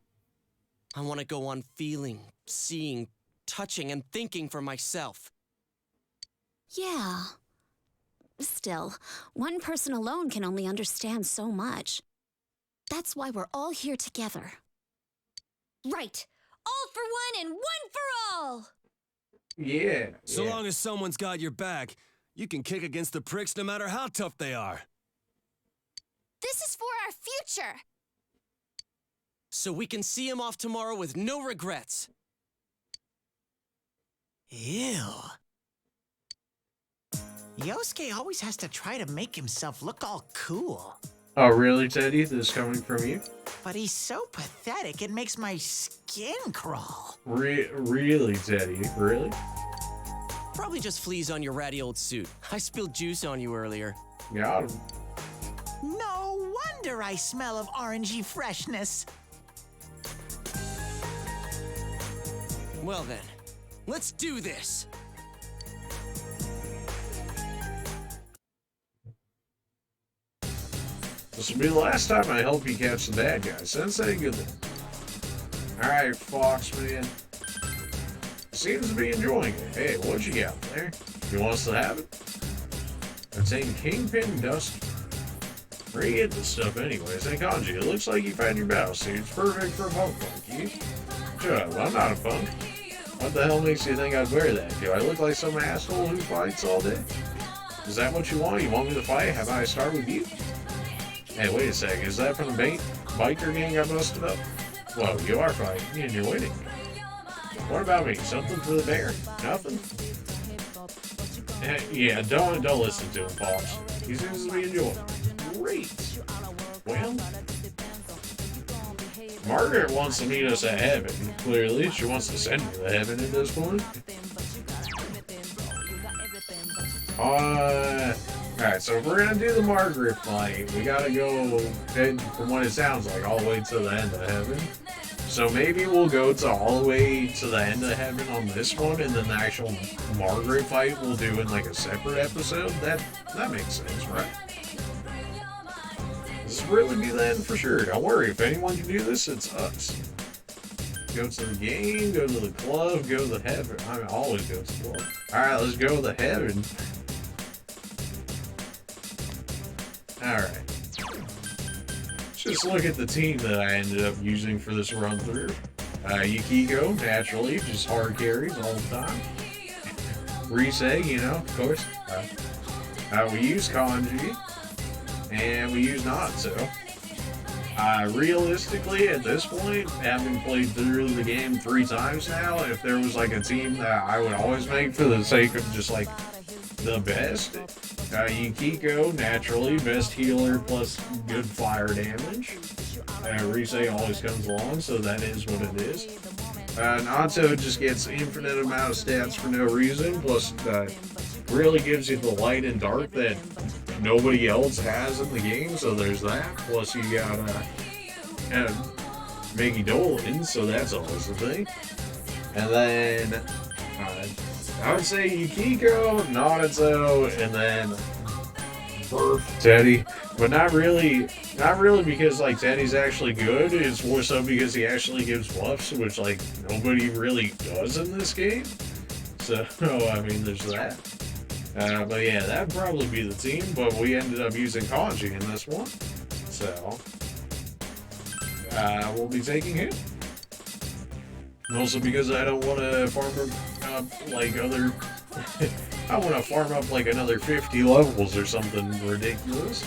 I want to go on feeling, seeing, touching, and thinking for myself. Yeah. Still, one person alone can only understand so much. That's why we're all here together. Right. All for one and one for all. Yeah. So yeah. long as someone's got your back, you can kick against the pricks no matter how tough they are. This is for our future. So we can see him off tomorrow with no regrets. Ew. Yosuke always has to try to make himself look all cool. Oh, really, Teddy? This is coming from you? But he's so pathetic, it makes my skin crawl. Really, Teddy? Really? Probably just fleas on your ratty old suit. I spilled juice on you earlier. Got him. No wonder I smell of orangey freshness. Well then, let's do this. This will be the last time I help you catch the bad guy. Sensei, good luck. Alright, Fox, man. Seems to be enjoying it. Hey, what you got there? You want us to have it? Obtain Kingpin Dust. Where you get this stuff anyways? Hey, Kanji, it looks like you found your battle suit. It's perfect for a punk like you. Shut up, I'm not a punk. What the hell makes you think I'd wear that? Do I look like some asshole who fights all day? Is that what you want? You want me to fight? How about I start with you? Hey, wait a sec. Is that from the biker gang I busted up? Well, you are fighting, and you're winning. What about me? Something for the bear? Nothing? Yeah, don't listen to him, Pops. He seems to be enjoying it. Great. Well, Margaret wants to meet us at heaven. Clearly, she wants to send me to heaven at this point. Alright, so if we're gonna do the Margaret fight, we gotta go, from what it sounds like, all the way to the end of heaven. So maybe we'll go to all the way to the end of heaven on this one, and then the actual Margaret fight we'll do in like a separate episode. That makes sense, right? This will really be the end for sure. Don't worry, if anyone can do this, it's us. Go to the game, go to the club, go to the heaven. I always go to the club. Alright, let's go to the heaven. Alright. Just look at the team that I ended up using for this run through. Yukiko, naturally, just hard carries all the time. Rise, you know, of course. We use Kanji, and we use Natsu. Realistically, at this point, having played through the game 3 times now, if there was like a team that I would always make for the sake of just like the best, Yukiko, naturally, best healer plus good fire damage. Rise always comes along, so that is what it is. Natsu just gets infinite amount of stats for no reason, plus really gives you the light and dark that nobody else has in the game, so there's that. Plus you got Maggie Dolan, so that's always a thing. And then I would say Yukiko, Naruto, and then Teddy, but not really because like Teddy's actually good. It's more so because he actually gives buffs, which like nobody really does in this game. So I mean, there's that. But yeah, that'd probably be the team. But we ended up using Kanji in this one, so we'll be taking him. Also because I don't want to farm up like other. I want to farm up like another 50 levels or something ridiculous.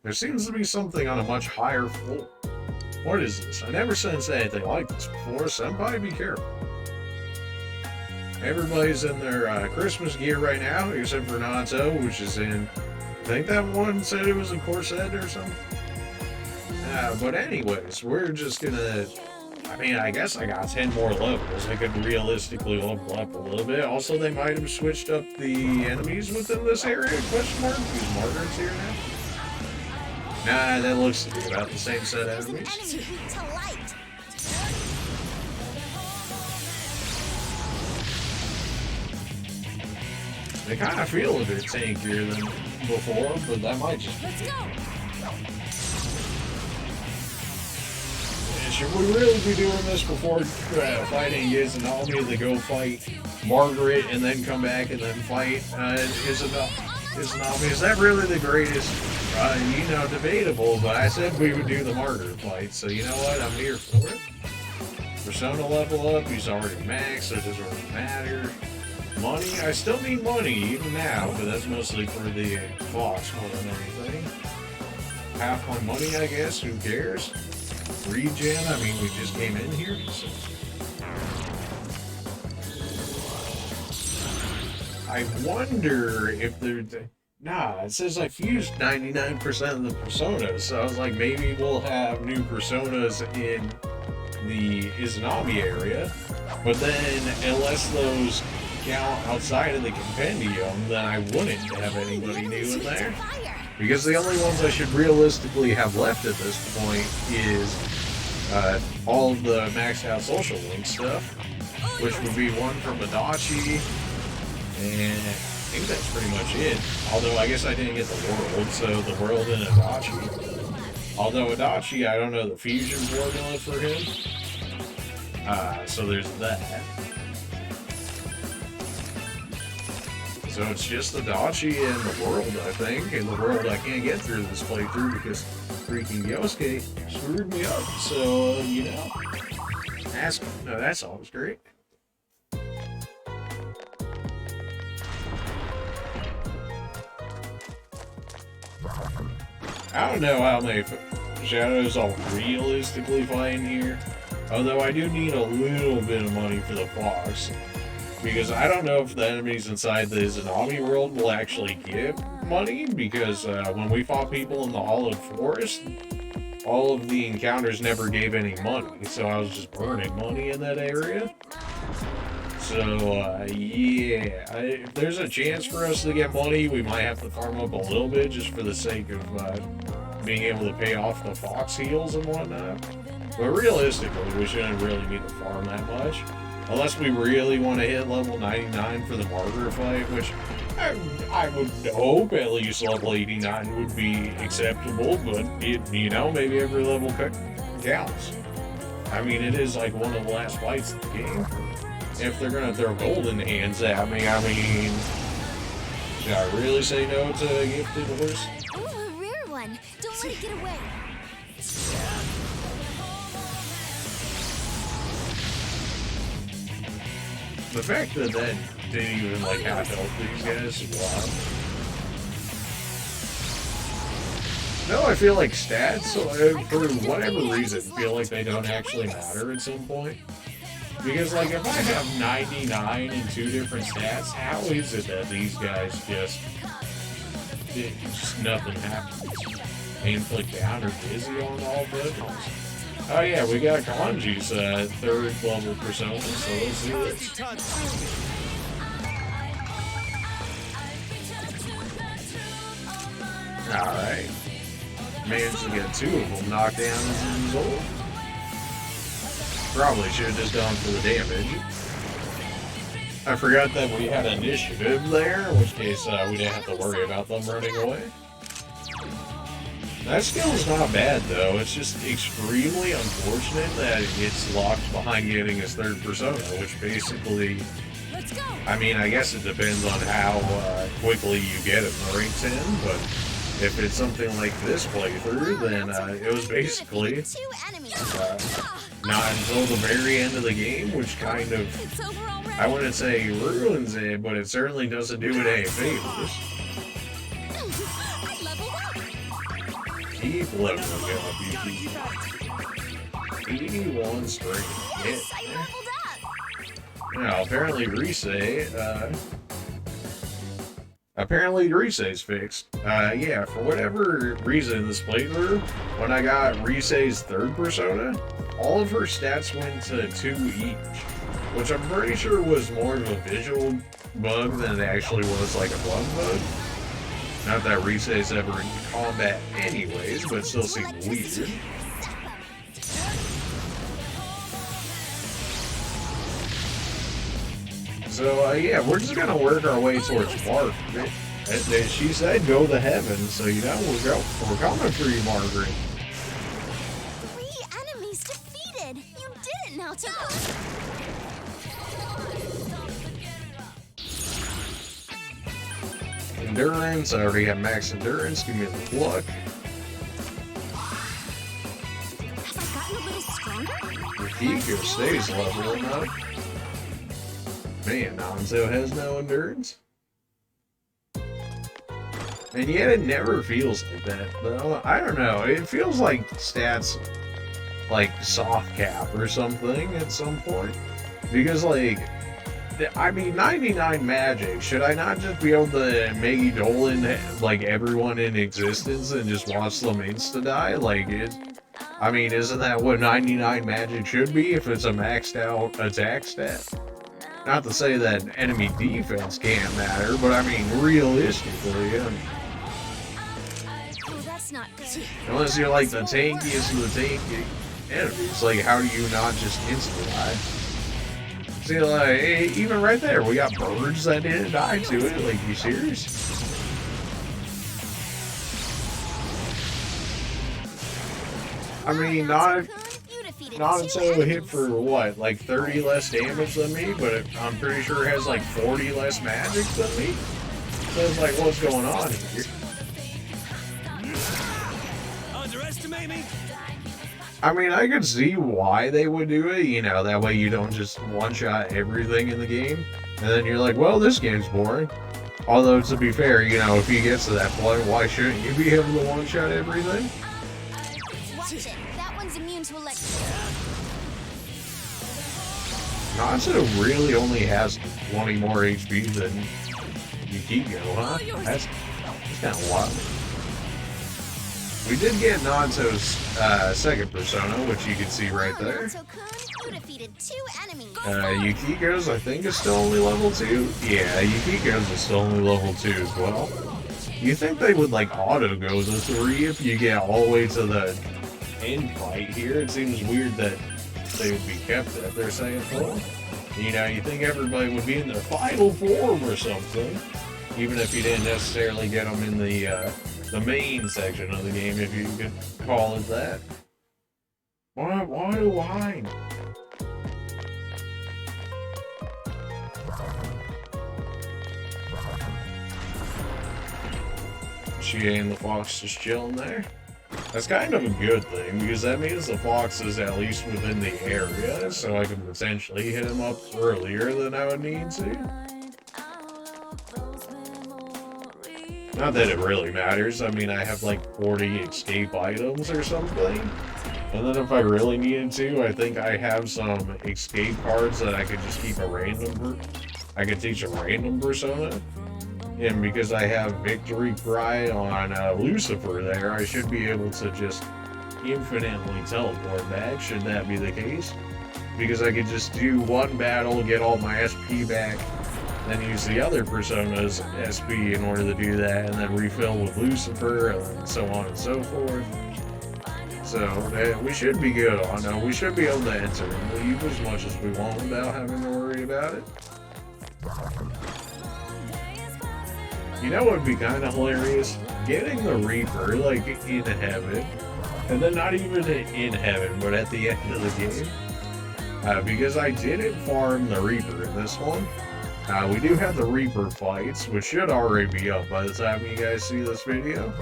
There seems to be something on a much higher floor. What is this? I never sensed anything like this before. Senpai, be careful. Everybody's in their Christmas gear right now, except for Nato, which is in... I think that one said it was a corset or something. But anyways, we're just gonna... I mean, I guess I got 10 more levels. I could realistically level up a little bit. Also, they might have switched up the enemies within this area, question mark, because Margaret's here now. Nah, that looks to be about the same set of enemies. They kind of feel a bit tankier than before, but that might just be. Let's go! Should we really be doing this before fighting Izanami to go fight Margaret and then come back and then fight Izanami? Is that really the greatest? Debatable, but I said we would do the Margaret fight, so you know what? I'm here for it. Persona level up, he's already maxed, so it doesn't really matter. Money, I still need money even now, but that's mostly for the boss more than anything. Half my money, I guess, who cares? Regen, I mean, we just came in here. So. I wonder if there's... Nah, it says I've used 99% of the personas, so I was like, maybe we'll have new personas in the Izanami area, but then unless those count outside of the compendium, then I wouldn't have anybody new in there. Because the only ones I should realistically have left at this point is all of the maxed out social link stuff, which would be one from Adachi, and I think that's pretty much it. Although I guess I didn't get the world, so the world and Adachi. Although Adachi, I don't know the fusion formula for him. So there's that. So it's just Adachi and the world, I think. And the world I can't get through this playthrough because freaking Yosuke screwed me up. So, ask him. No, that song's great. I don't know how many shadows I'll realistically find here. Although I do need a little bit of money for the fox. Because I don't know if the enemies inside the Izanami world will actually give money. Because when we fought people in the Hollowed Forest, all of the encounters never gave any money. So I was just burning money in that area. So, yeah, if there's a chance for us to get money, we might have to farm up a little bit just for the sake of being able to pay off the fox heals and whatnot. But realistically, we shouldn't really need to farm that much. Unless we really want to hit level 99 for the Margaret fight, which I would hope at least level 89 would be acceptable, but, maybe every level counts. I mean, it is like one of the last fights of the game. If they're gonna throw golden hands at me, I mean, should I really say no to a gifted horse? Ooh, a rare one. Don't let it get away. The fact that didn't even half help these guys is wild. No, I feel like stats, for whatever reason, feel like they don't actually matter at some point. Because, if I have 99 in 2 different stats, how is it that these guys just nothing happens? Painfully down or busy on all buttons. Oh yeah, we got Kanji's 3rd level persona, so let's see this. Alright. Managed to get 2 of them knocked down as a result. Probably should have just gone for the damage. I forgot that we had initiative there, in which case we didn't have to worry about them running away. That skill's not bad though, it's just extremely unfortunate that it gets locked behind getting his 3rd persona, which basically, I mean, I guess it depends on how quickly you get it in rank 10, but if it's something like this playthrough, then it was basically not until the very end of the game, which kind of, I wouldn't say ruins it, but it certainly doesn't do it any favors. Keep leveling up, you keep 81 straight. Yeah. Now, apparently Risei's fixed. Yeah, for whatever reason in this playthrough, when I got Risei's 3rd persona, all of her stats went to 2 each, which I'm pretty sure was more of a visual bug than it actually was like a bug bug. Not that Risei's ever in combat anyways, but it still seemed weird. So, yeah, we're just gonna work our way towards Margaret. And she said go to heaven, so, you know, we're coming for you, Margaret. 3 enemies defeated! You did it, Naoto! Endurance, I already have max endurance, give me the pluck. Have I gotten a little stronger? Kiko stays leveling up. Man, Nonzo has no endurance. And yet it never feels like that, though. I don't know, it feels like stats like soft cap or something at some point. Because, like, I mean, 99 magic, should I not just be able to Megi Dolan, like, everyone in existence and just watch them insta-die? Like, I mean, isn't that what 99 magic should be if it's a maxed out attack stat? Not to say that enemy defense can't matter, but I mean, realistically, Oh, that's not good. unless you're like the tankiest of the tanky enemies, like, how do you not just insta-die? See, like, even right there, we got birds that didn't die to it. Like, you serious? I mean, not until it hit for what, like 30 less damage than me, but I'm pretty sure it has like 40 less magic than me. So it's like, what's going on here? Underestimate me? I mean, I could see why they would do it, you know, that way you don't just one-shot everything in the game, and then you're like, well, this game's boring. Although, to be fair, you know, if you get to that point, why shouldn't you be able to one-shot everything? Watch it. That one's immune to electricity. Natsu really only has 20 more HP than Yukiko, huh? That's kind of wild. We did get Nanto's second persona, which you can see right there. You defeated 2 enemies. Yukiko's, I think, is still only level 2. Yeah, Yukiko's is still only level 2 as well. You think they would, like, auto-go the 3 if you get all the way to the end fight here? It seems weird that they would be kept at their second form. You know, you think everybody would be in their final form or something, even if you didn't necessarily get them in the main section of the game, if you could call it that. Why whine? She and the fox just chilling there. That's kind of a good thing, because that means the fox is at least within the area, so I can potentially hit him up earlier than I would need to. Not that it really matters. I mean, I have like 40 escape items or something. And then if I really needed to, I think I have some escape cards that I could just keep a random... I could teach a random persona. And because I have Victory Cry on Lucifer there, I should be able to just infinitely teleport back, should that be the case. Because I could just do one battle, get all my SP back, then use the other persona's SP in order to do that, and then refill with Lucifer, and so on and so forth. So, we should be good on. We should be able to enter and leave as much as we want without having to worry about it. You know what would be kind of hilarious? Getting the Reaper, like, in heaven, and then not even in heaven, but at the end of the game. Because I didn't farm the Reaper in this one. We do have the Reaper fights, which should already be up by the time you guys see this video.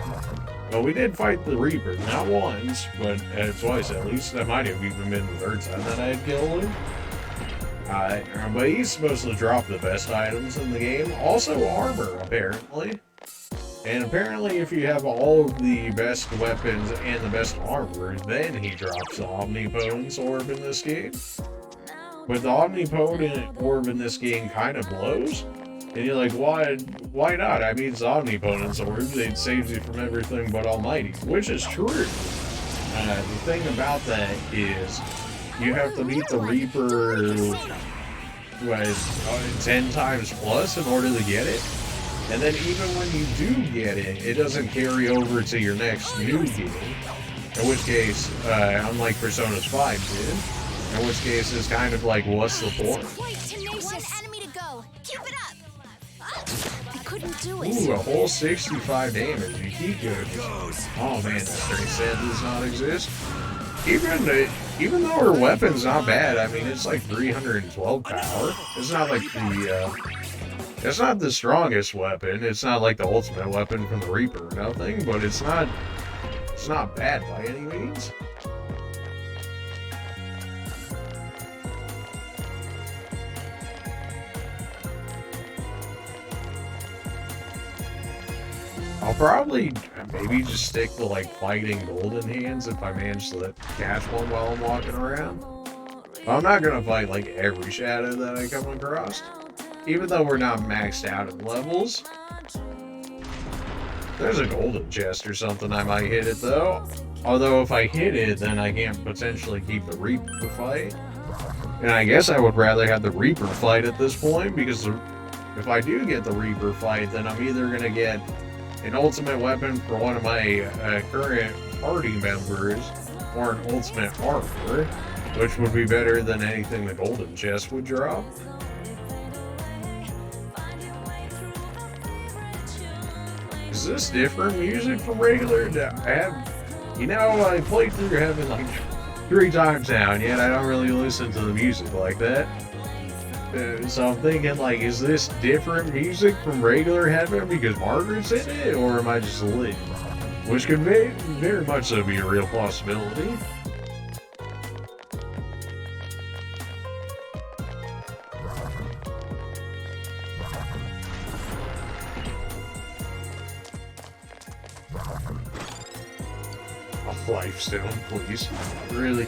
But we did fight the Reaper, not once, but twice at least. That might have even been the third time that I had killed him. But he's supposed to drop the best items in the game. Also armor, apparently. And apparently if you have all of the best weapons and the best armor, then he drops the Omnipotence Orb in this game. But the Omnipotent Orb in this game kind of blows. And you're like, why not? I mean, it's Omnipotence Orb. It saves you from everything but Almighty, which is true. The thing about that is you have to beat the Reaper 10 times plus in order to get it. And then even when you do get it, it doesn't carry over to your next new game. In which case, unlike Persona's 5 did, in which case it's kind of like, what's the point? One enemy to go. do it. Ooh, a whole 65 damage. You keep going. Oh man, that strength set does not exist. Even though her weapon's not bad, I mean, it's like 312 power. It's not like it's not the strongest weapon. It's not like the ultimate weapon from the Reaper or nothing, but it's not bad by any means. I'll probably maybe just stick to like fighting golden hands if I manage to catch one while I'm walking around. But I'm not gonna fight like every shadow that I come across. Even though we're not maxed out in levels. There's a golden chest or something, I might hit it though. Although if I hit it, then I can't potentially keep the Reaper fight. And I guess I would rather have the Reaper fight at this point, because if I do get the Reaper fight, then I'm either gonna get an ultimate weapon for one of my current party members, or an ultimate armor, which would be better than anything the golden chest would drop. Is this different music from regular? I played through Heaven like 3 times now, and yet I don't really listen to the music like that. So I'm thinking, like, is this different music from regular Heaven because Margaret's in it, or am I just lit? Which could very much so be a real possibility. A lifestone, please. Really?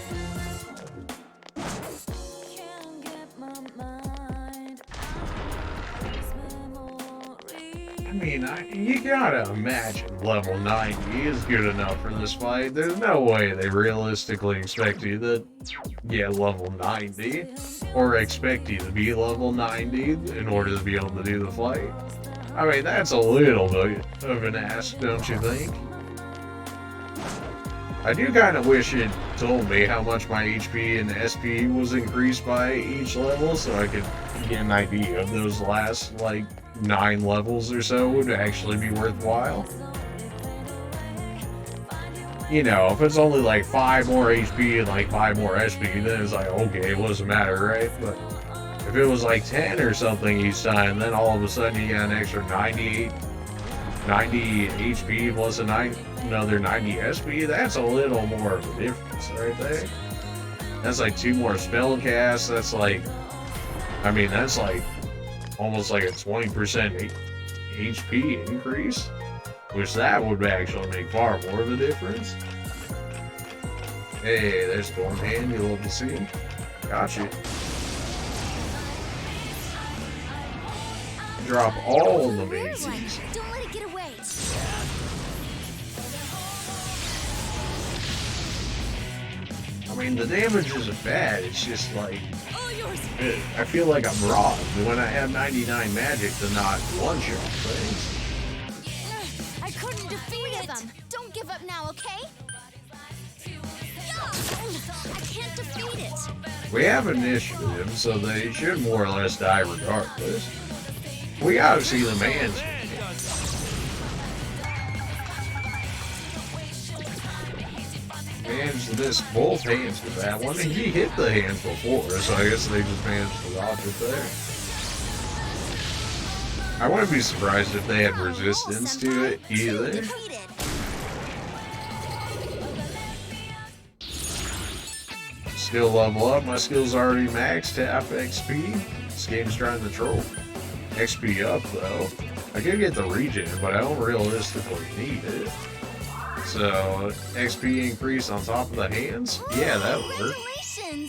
I mean, you gotta imagine level 90 is good enough for this fight. There's no way they realistically expect you to get level 90, or expect you to be level 90 in order to be able to do the fight. I mean, that's a little bit of an ask, don't you think? I do kind of wish it told me how much my HP and SP was increased by each level, so I could get an idea of those last, like, 9 levels or so would actually be worthwhile. You know, if it's only like 5 more HP and like 5 more SP, then it's like, okay, it doesn't matter, right? But if it was like 10 or something each time, then all of a sudden you got an extra 90 HP plus another 90 SP, that's a little more of a difference right there. That's like 2 more spell casts, that's like, I mean, that's like almost like a 20% HP increase, which that would actually make far more of a difference. Hey, there's Storm Hand, you love to see him. Gotcha. Drop all the mages. Don't let it get away. I mean, the damage isn't bad, it's just like, I feel like I'm robbed when I have 99 magic to not one-shot things. I couldn't defeat them. Don't give up now, okay? I can't defeat it. We have initiative, so they should more or less die regardless. We gotta see the man's. Managed this both hands with that one, and he hit the hands before, so I guess they just managed to dodge it there. I wouldn't be surprised if they had resistance to it either. Skill level up, my skill's already maxed to half XP. This game's trying to troll. XP up though. I could get the regen, but I don't realistically need it. So, XP increase on top of the hands? Yeah, that'll work.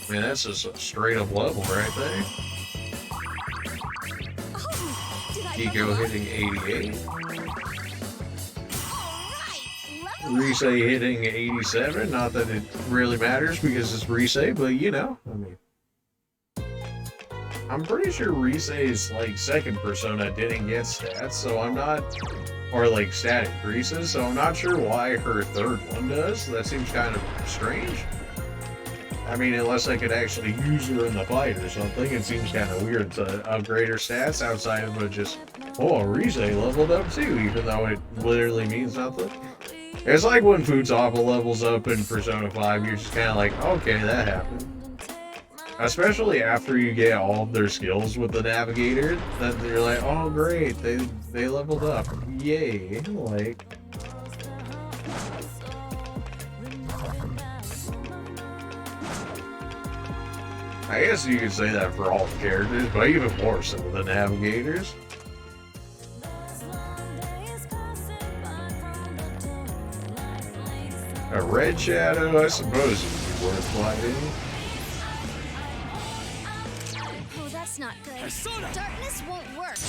Man, that's just a straight up level right there. Kiko hitting 88. Rise hitting 87. Not that it really matters because it's Rise, but you know, I mean. I'm pretty sure Rise is like second persona didn't get stats, so I'm not, or like stat increases, so I'm not sure why her third one does. That seems kind of strange. I mean, unless I could actually use her in the fight or something, it seems kind of weird to upgrade her stats outside of it just, oh, Rise leveled up too, even though it literally means nothing. It's like when Futaba levels up in Persona 5, you're just kind of like, okay, that happened. Especially after you get all of their skills with the Navigator, then you're like, oh great, they leveled up, yay, like... I guess you could say that for all the characters, but even more so the Navigators. A red shadow, I suppose, would be worth fighting. Oh, that's not good. Darkness won't work.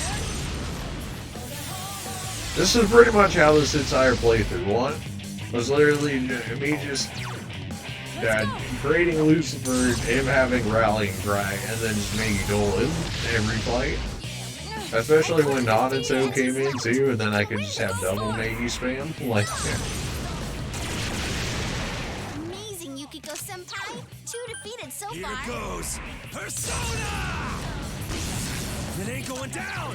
This is pretty much how this entire playthrough went. Was literally me just creating Lucifer, him having rallying cry, and then just making Dolan every fight. Especially when Naruto came in too, and then I could just have double Maggie spam. Like, Amazing, Yukiko-senpai! 2 defeated so Here far. goes Persona! It ain't going down!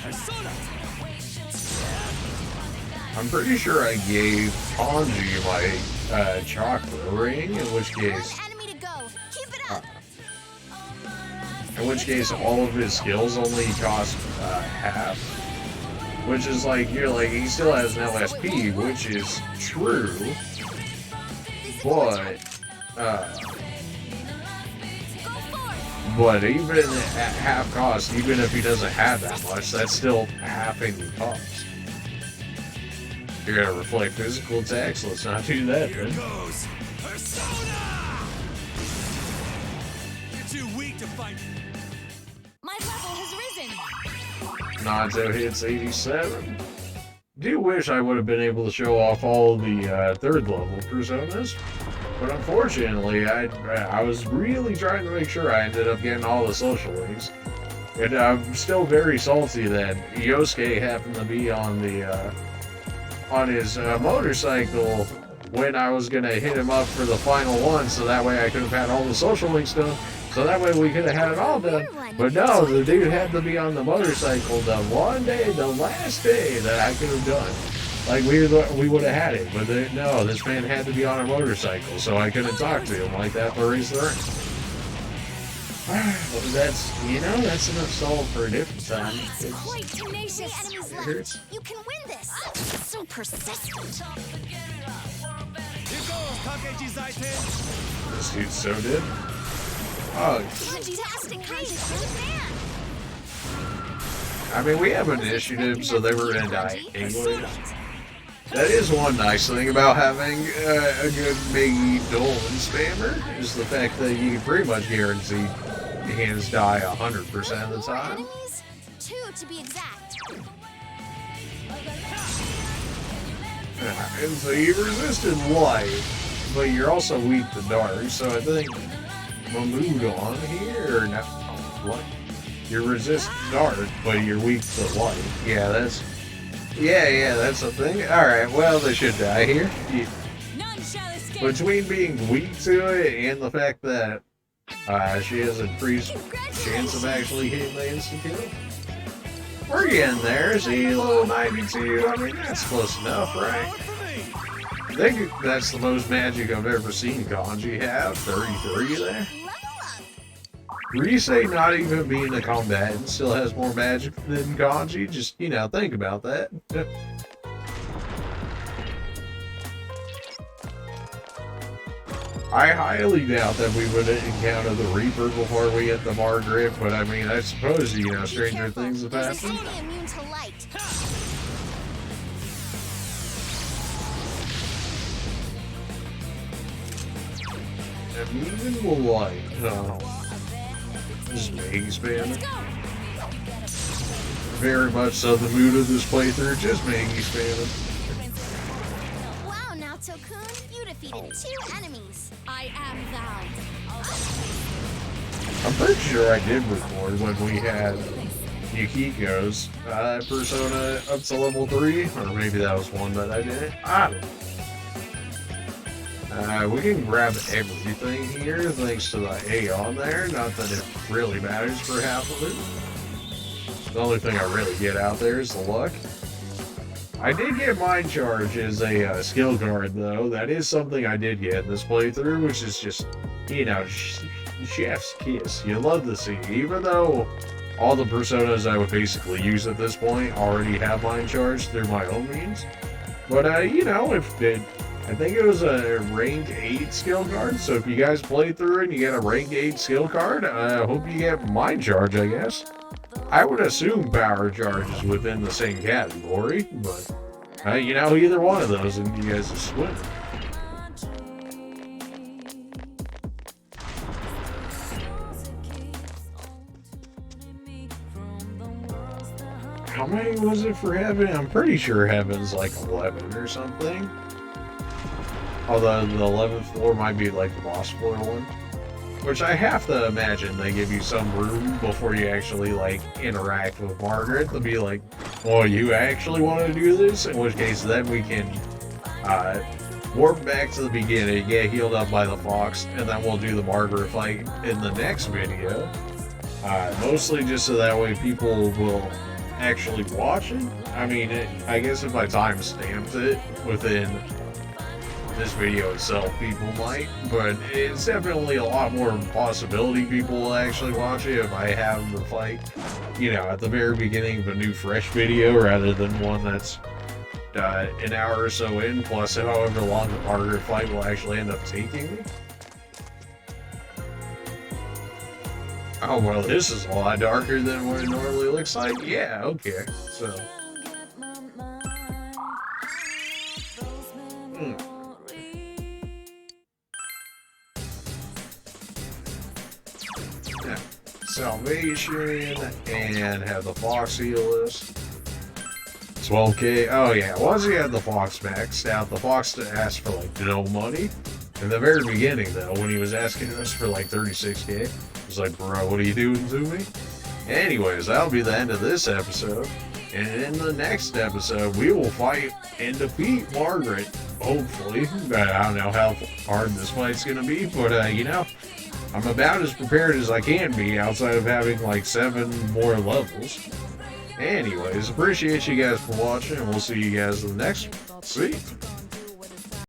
Persona! I'm pretty sure I gave Kanji my chakra ring, in which case... Enemy to go. Keep it up. In which case, all of his skills only cost half. Which is like, you're like, he still has an LSP, which is true. But even at half cost, even if he doesn't have that much, that's still halving the cost. You're gonna reflect physical attacks, let's not do that then. Goes Persona! You're too weak to fight. My level has risen. Naruto hits 87. Do wish I would have been able to show off all the third level personas, but unfortunately, I was really trying to make sure I ended up getting all the social links. And I'm still very salty that Yosuke happened to be on the on his motorcycle when I was gonna hit him up for the final one, so that way I could have had all the social links done. So that way we could have had it all done. But no, the dude had to be on the motorcycle the one day, the last day that I could have done. Like we would have had it, but no, this man had to be on a motorcycle, so I couldn't talk to him like that for race the ring. That's, you know, that's enough salt for a different time. It's quite tenacious. Enemies left. hurts. You can win this. So persistent. Here goes Kakeji Zaiten! This dude's so dead. Oh, Fantastic race. Man. I mean, we have initiative, so they were gonna die anyway. That is one nice thing about having a good Miggy Dolan spammer, is the fact that you can pretty much guarantee the hands die 100% of the time. Enemies? 2 to be exact. And so you resisted light, but you're also weak to dark, so I think Mamudon here, or not, what? You resist dark, but you're weak to light. Yeah, that's... Yeah, that's a thing. Alright, well, they should die here. None shall escape. Between being weak to it and the fact that she has a increased chance of actually hitting the instant kill. We're getting there. See, level 92. I mean, that's close enough, right? I think that's the most magic I've ever seen Kanji have. 33 there. Rise not even being a combatant still has more magic than Kanji. Just, you know, think about that. I highly doubt that we would encounter the Reaper before we hit the Margaret, but I mean, I suppose, you know, stranger things have happened. Immune to light. Immune to light. Oh. Just Maggie spam. Very much so the mood of this playthrough, just Maggie spamming. Wow, Naoto-kun, you defeated 2 enemies. I am thou. I'm pretty sure I did record when we had Yukiko's persona up to level 3, or maybe that was one that I didn't. I don't know. We can grab everything here thanks to the A on there. Not that it really matters for half of it. The only thing I really get out there is the luck. I did get Mind Charge as a skill card, though. That is something I did get in this playthrough, which is just, you know, chef's kiss. You love to see. Even though all the personas I would basically use at this point already have Mind Charge through my own means. But, you know, I think it was a rank 8 skill card, so if you guys play through it and you get a rank 8 skill card, I hope you get Mind Charge, I guess. I would assume Power Charge is within the same category, but, you know, either one of those and you guys are swimming. How many was it for Heaven? I'm pretty sure Heaven's like 11 or something. Although the 11th floor might be like the boss floor one. Which I have to imagine they give you some room before you actually like interact with Margaret to be like, oh, you actually want to do this? In which case then we can warp back to the beginning, get healed up by the fox, and then we'll do the Margaret fight in the next video. Mostly just so that way people will actually watch it. I mean, I guess if I time stamped it within this video itself, people might, but it's definitely a lot more possibility people will actually watch it if I have the fight, you know, at the very beginning of a new fresh video rather than one that's an hour or so in, plus however long the Margaret fight will actually end up taking me. Oh, well, this is a lot darker than what it normally looks like. Yeah, okay, so. Salvation, and have the Fox heal us. 12k. Oh yeah, once you had the Fox maxed out, the Fox asked for like no money. In the very beginning though, when he was asking us for like 36k, I was like, bro, what are you doing to me? Anyways, that'll be the end of this episode. And in the next episode, we will fight and defeat Margaret, hopefully. I don't know how hard this fight's gonna be, but you know, I'm about as prepared as I can be outside of having like 7 more levels. Anyways, appreciate you guys for watching, and we'll see you guys in the next one. See?